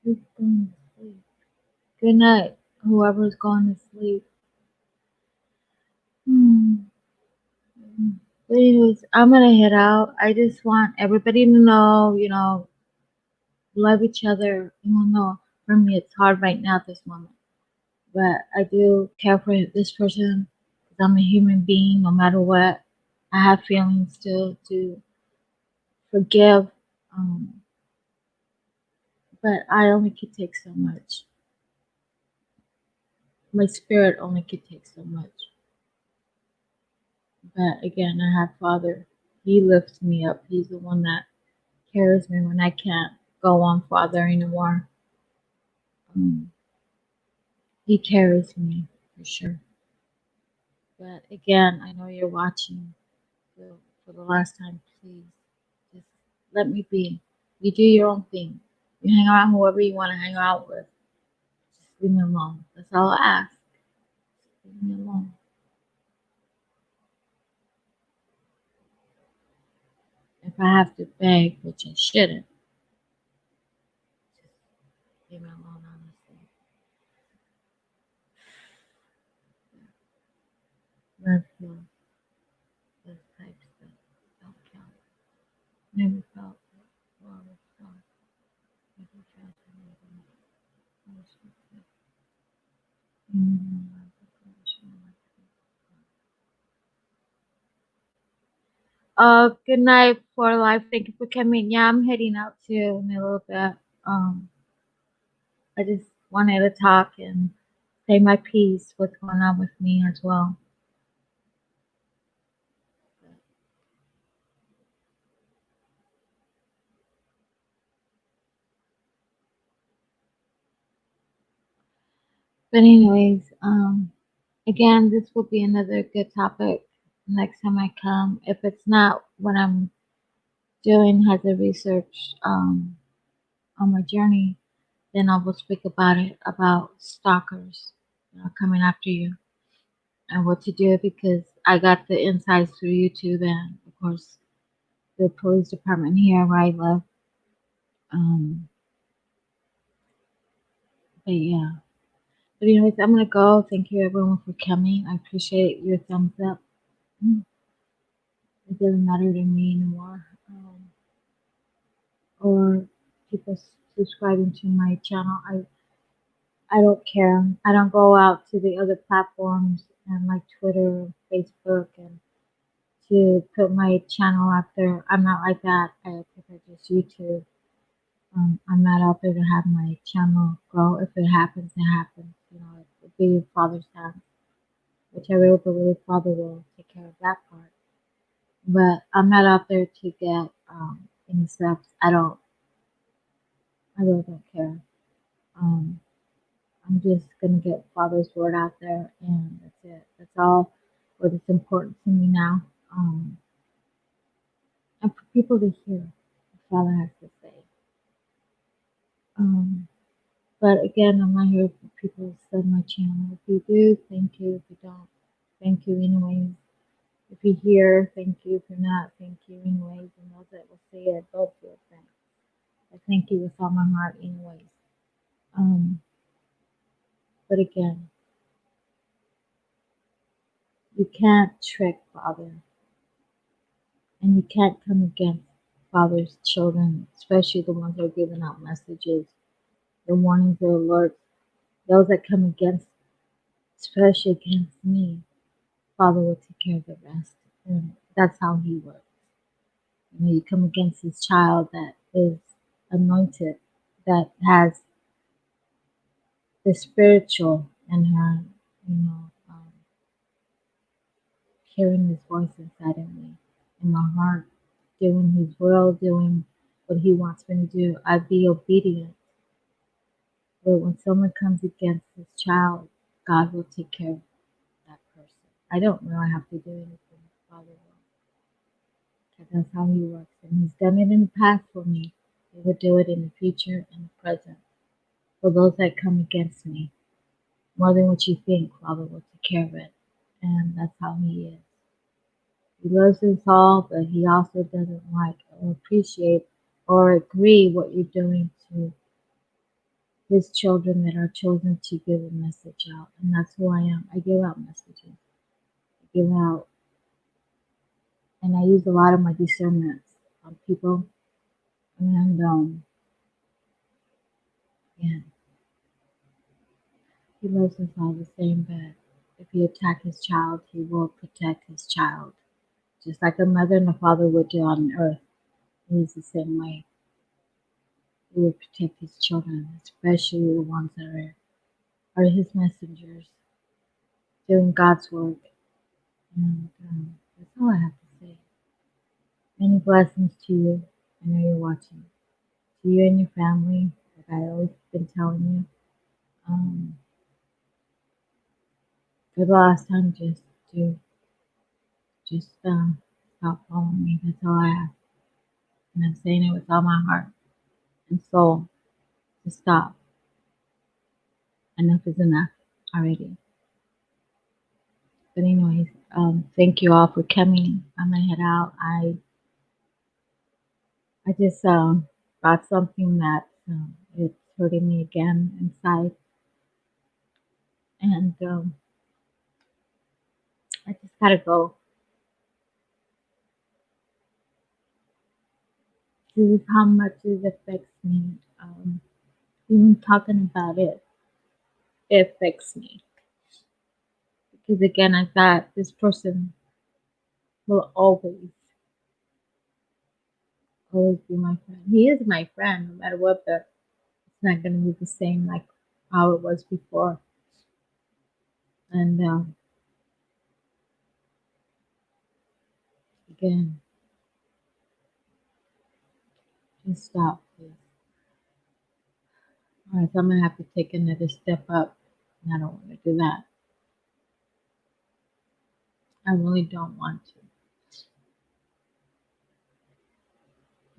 who's going to sleep? Good night, whoever's going to sleep. Hmm. But anyways, I'm gonna head out. I just want everybody to know, love each other. Even though for me it's hard right now at this moment, but I do care for this person because I'm a human being. No matter what, I have feelings still to forgive, um, but I only could take so much. My spirit only could take so much. But again, I have Father. He lifts me up. He's the one that carries me when I can't go on Father anymore. Um, he carries me for sure. But again, I know you're watching. So for the last time, please just let me be. You do your own thing. You hang around whoever you want to hang out with. Just leave me alone. That's all I ask. Leave me alone. If I have to beg, which I shouldn't, just leave me alone, honestly. Love you. Those types that don't count. Never felt it. Well, it's not. Never felt anything. Good night for life. Thank you for coming. Yeah, I'm heading out too in a little bit. Um, I just wanted to talk and say my piece. What's going on with me as well. But anyways, again, this will be another good topic next time I come. If it's not what I'm doing has a research on my journey, then I will speak about it about stalkers, coming after you and what to do because I got the insights through YouTube and of course the police department here where I live. Um, but yeah. But anyways, I'm gonna go. Thank you everyone for coming. I appreciate your thumbs up. It doesn't matter to me anymore. Or people subscribing to my channel. I don't care. I don't go out to the other platforms and like Twitter, Facebook, and to put my channel out there. I'm not like that. I prefer just YouTube. I'm not out there to have my channel grow. If it happens, it happens. It'll be Father's hands, which I really believe Father will take care of that part. But I'm not out there to get any subs. I really don't care. Um, I'm just gonna get Father's word out there, and that's it. That's all what is important to me now. And for people to hear what Father has to say. Um, but again, I'm not here for people to sub my channel. If you do, thank you. If you don't, thank you anyways. If you're here, thank you. If you're not, thank you anyways. And those that will say it, both feel thanks. I thank you with all my heart anyways. Um, but again, you can't trick Father, and you can't come against Father's children, especially the ones that are giving out messages, the warnings, the alerts, those that come against, especially against me. Father will take care of the rest. And that's how he works. You come against his child that is anointed, that has the spiritual in her, hearing his voice inside of me, in my heart, doing his will, doing what he wants me to do. I'd be obedient. But when someone comes against his child, God will take care of that person. I don't really have to do anything. Father will. Because that's how he works. And he's done it in the past for me. He will do it in the future and the present. For those that come against me, more than what you think, Father will take care of it. And that's how he is. He loves us all, but he also doesn't like or appreciate or agree what you're doing to his children that are chosen to give a message out. And that's who I am. I give out messages. I give out, and I use a lot of my discernments on people. And yeah, he loves us all the same, but if you attack his child, he will protect his child. Just like a mother and a father would do on earth. He's the same way. He will protect his children, especially the ones that are his messengers, doing God's work. And that's all I have to say. Many blessings to you. I know you're watching. To you and your family, like I always been telling you. For the last time, just to just stop following me. That's all I ask. And I'm saying it with all my heart and soul to stop. Enough is enough already. But anyways, thank you all for coming. I'm gonna head out. I just got something that it's hurting me again inside, and I just gotta go. This is how much it affects me. Even talking about it, it affects me because again, I thought this person will always be my friend. He is my friend no matter what, but it's not gonna be the same like how it was before. And again, just stop, please. Or else I'm gonna have to take another step up, and I don't want to do that. I really don't want to.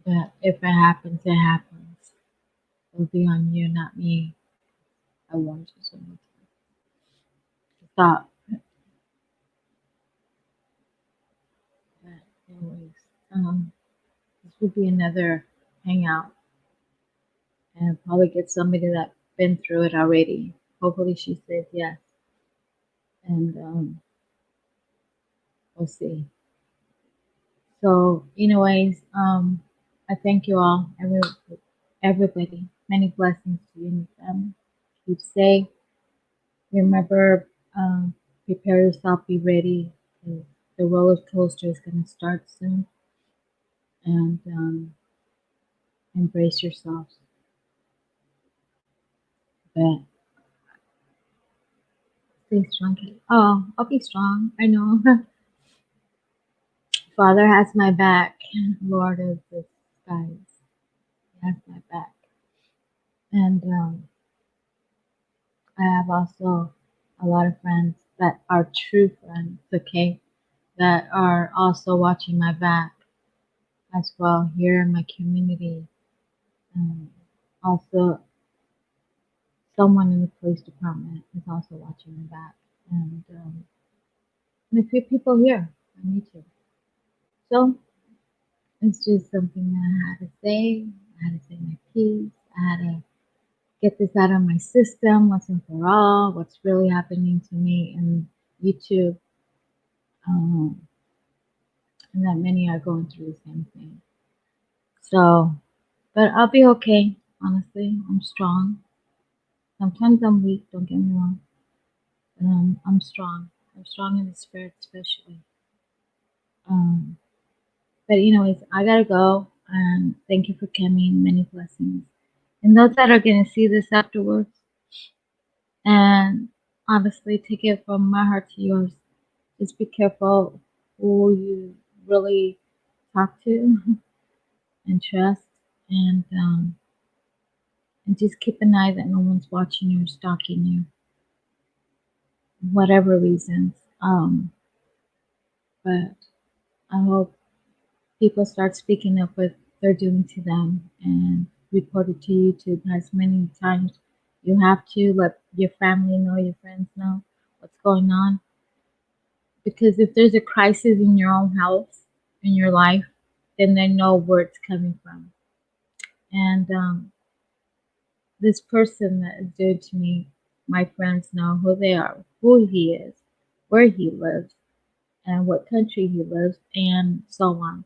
But if it happens, it happens. It'll be on you, not me. I want you so much. Stop. But anyways, this will be another hangout, and I'll probably get somebody that's been through it already. Hopefully, she says yes, and we'll see. So, anyways, I thank you all, everybody. Many blessings to you and your family. Keep safe. Remember, prepare yourself, be ready. 'Cause the roller coaster is going to start soon, and embrace yourselves. But stay strong. Oh, I'll be strong. I know. Father has my back. Lord of the skies has my back. And I have also a lot of friends that are true friends, okay, that are also watching my back as well here in my community. Um, Also, someone in the police department is also watching my back. And a few people here on YouTube. So it's just something that I had to say. I had to say my piece. I had to get this out of my system once and for all. What's really happening to me in YouTube, um, and that many are going through the same thing. So, but I'll be okay. Honestly, I'm strong. Sometimes I'm weak. Don't get me wrong, but I'm strong. I'm strong in the spirit, especially. Um, but anyways, I gotta go. And thank you for coming. Many blessings. And those that are gonna see this afterwards, and honestly, take it from my heart to yours. Just be careful who you really talk to and trust, and just keep an eye that no one's watching you or stalking you, whatever reasons. But I hope people start speaking up what they're doing to them and report it to YouTube as many times you have to. Let your family know, your friends know what's going on. Because if there's a crisis in your own house, in your life, then they know where it's coming from. And this person that is doing to me, my friends know who they are, who he is, where he lives, and what country he lives, and so on.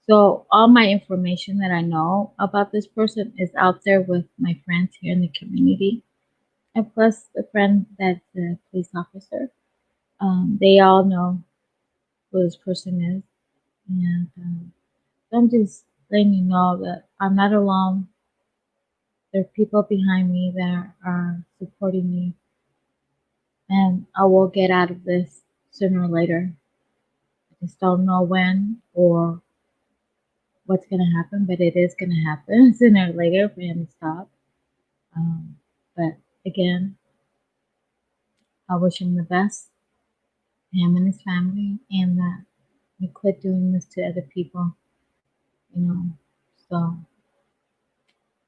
So all my information that I know about this person is out there with my friends here in the community, and plus the friend that's a police officer. They all know who this person is, and so I'm just letting you know that I'm not alone. There are people behind me that are supporting me, and I will get out of this sooner or later. I just don't know when or what's going to happen, but it is going to happen sooner or later for him to stop. Um, but again, I wish him the best, him and his family, and that you quit doing this to other people, you know. So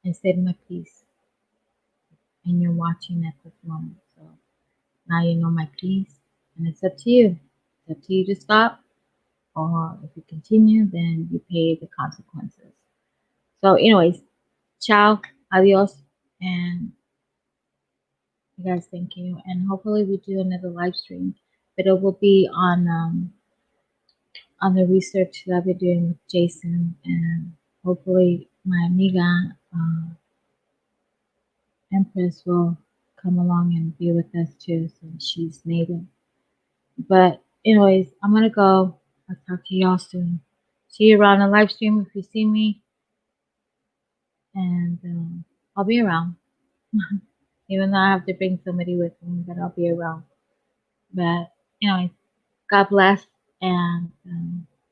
I said my piece, and you're watching at this moment. So now you know my piece, and it's up to you. It's up to you to stop, or if you continue, then you pay the consequences. So, anyways, ciao, adios, and you guys, thank you. And hopefully, we do another live stream, but it will be on the research that I've been doing with Jason, and hopefully, my amiga Empress will come along and be with us too, since she's native. But, anyways, I'm gonna go. I'll talk to y'all soon. See you around the live stream if you see me, and I'll be around. Even though I have to bring somebody with me, but I'll be around. But, anyways, God bless, and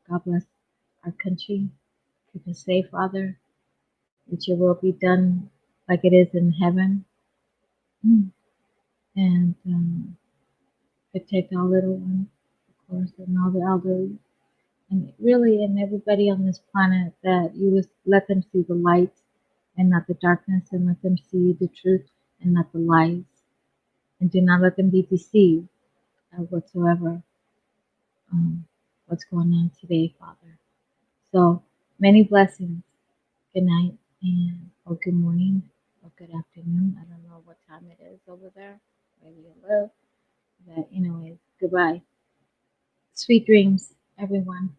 God bless our country. Keep us safe, Father. That your will be done like it is in heaven. Mm. And protect our little ones, of course, and all the elderly. And really, and everybody on this planet, that you would let them see the light and not the darkness, and let them see the truth and not the lies. And do not let them be deceived whatsoever what's going on today, Father. So many blessings. Good night, and or good morning, or good afternoon. I don't know what time it is over there where you live. But anyways, goodbye. Sweet dreams, everyone.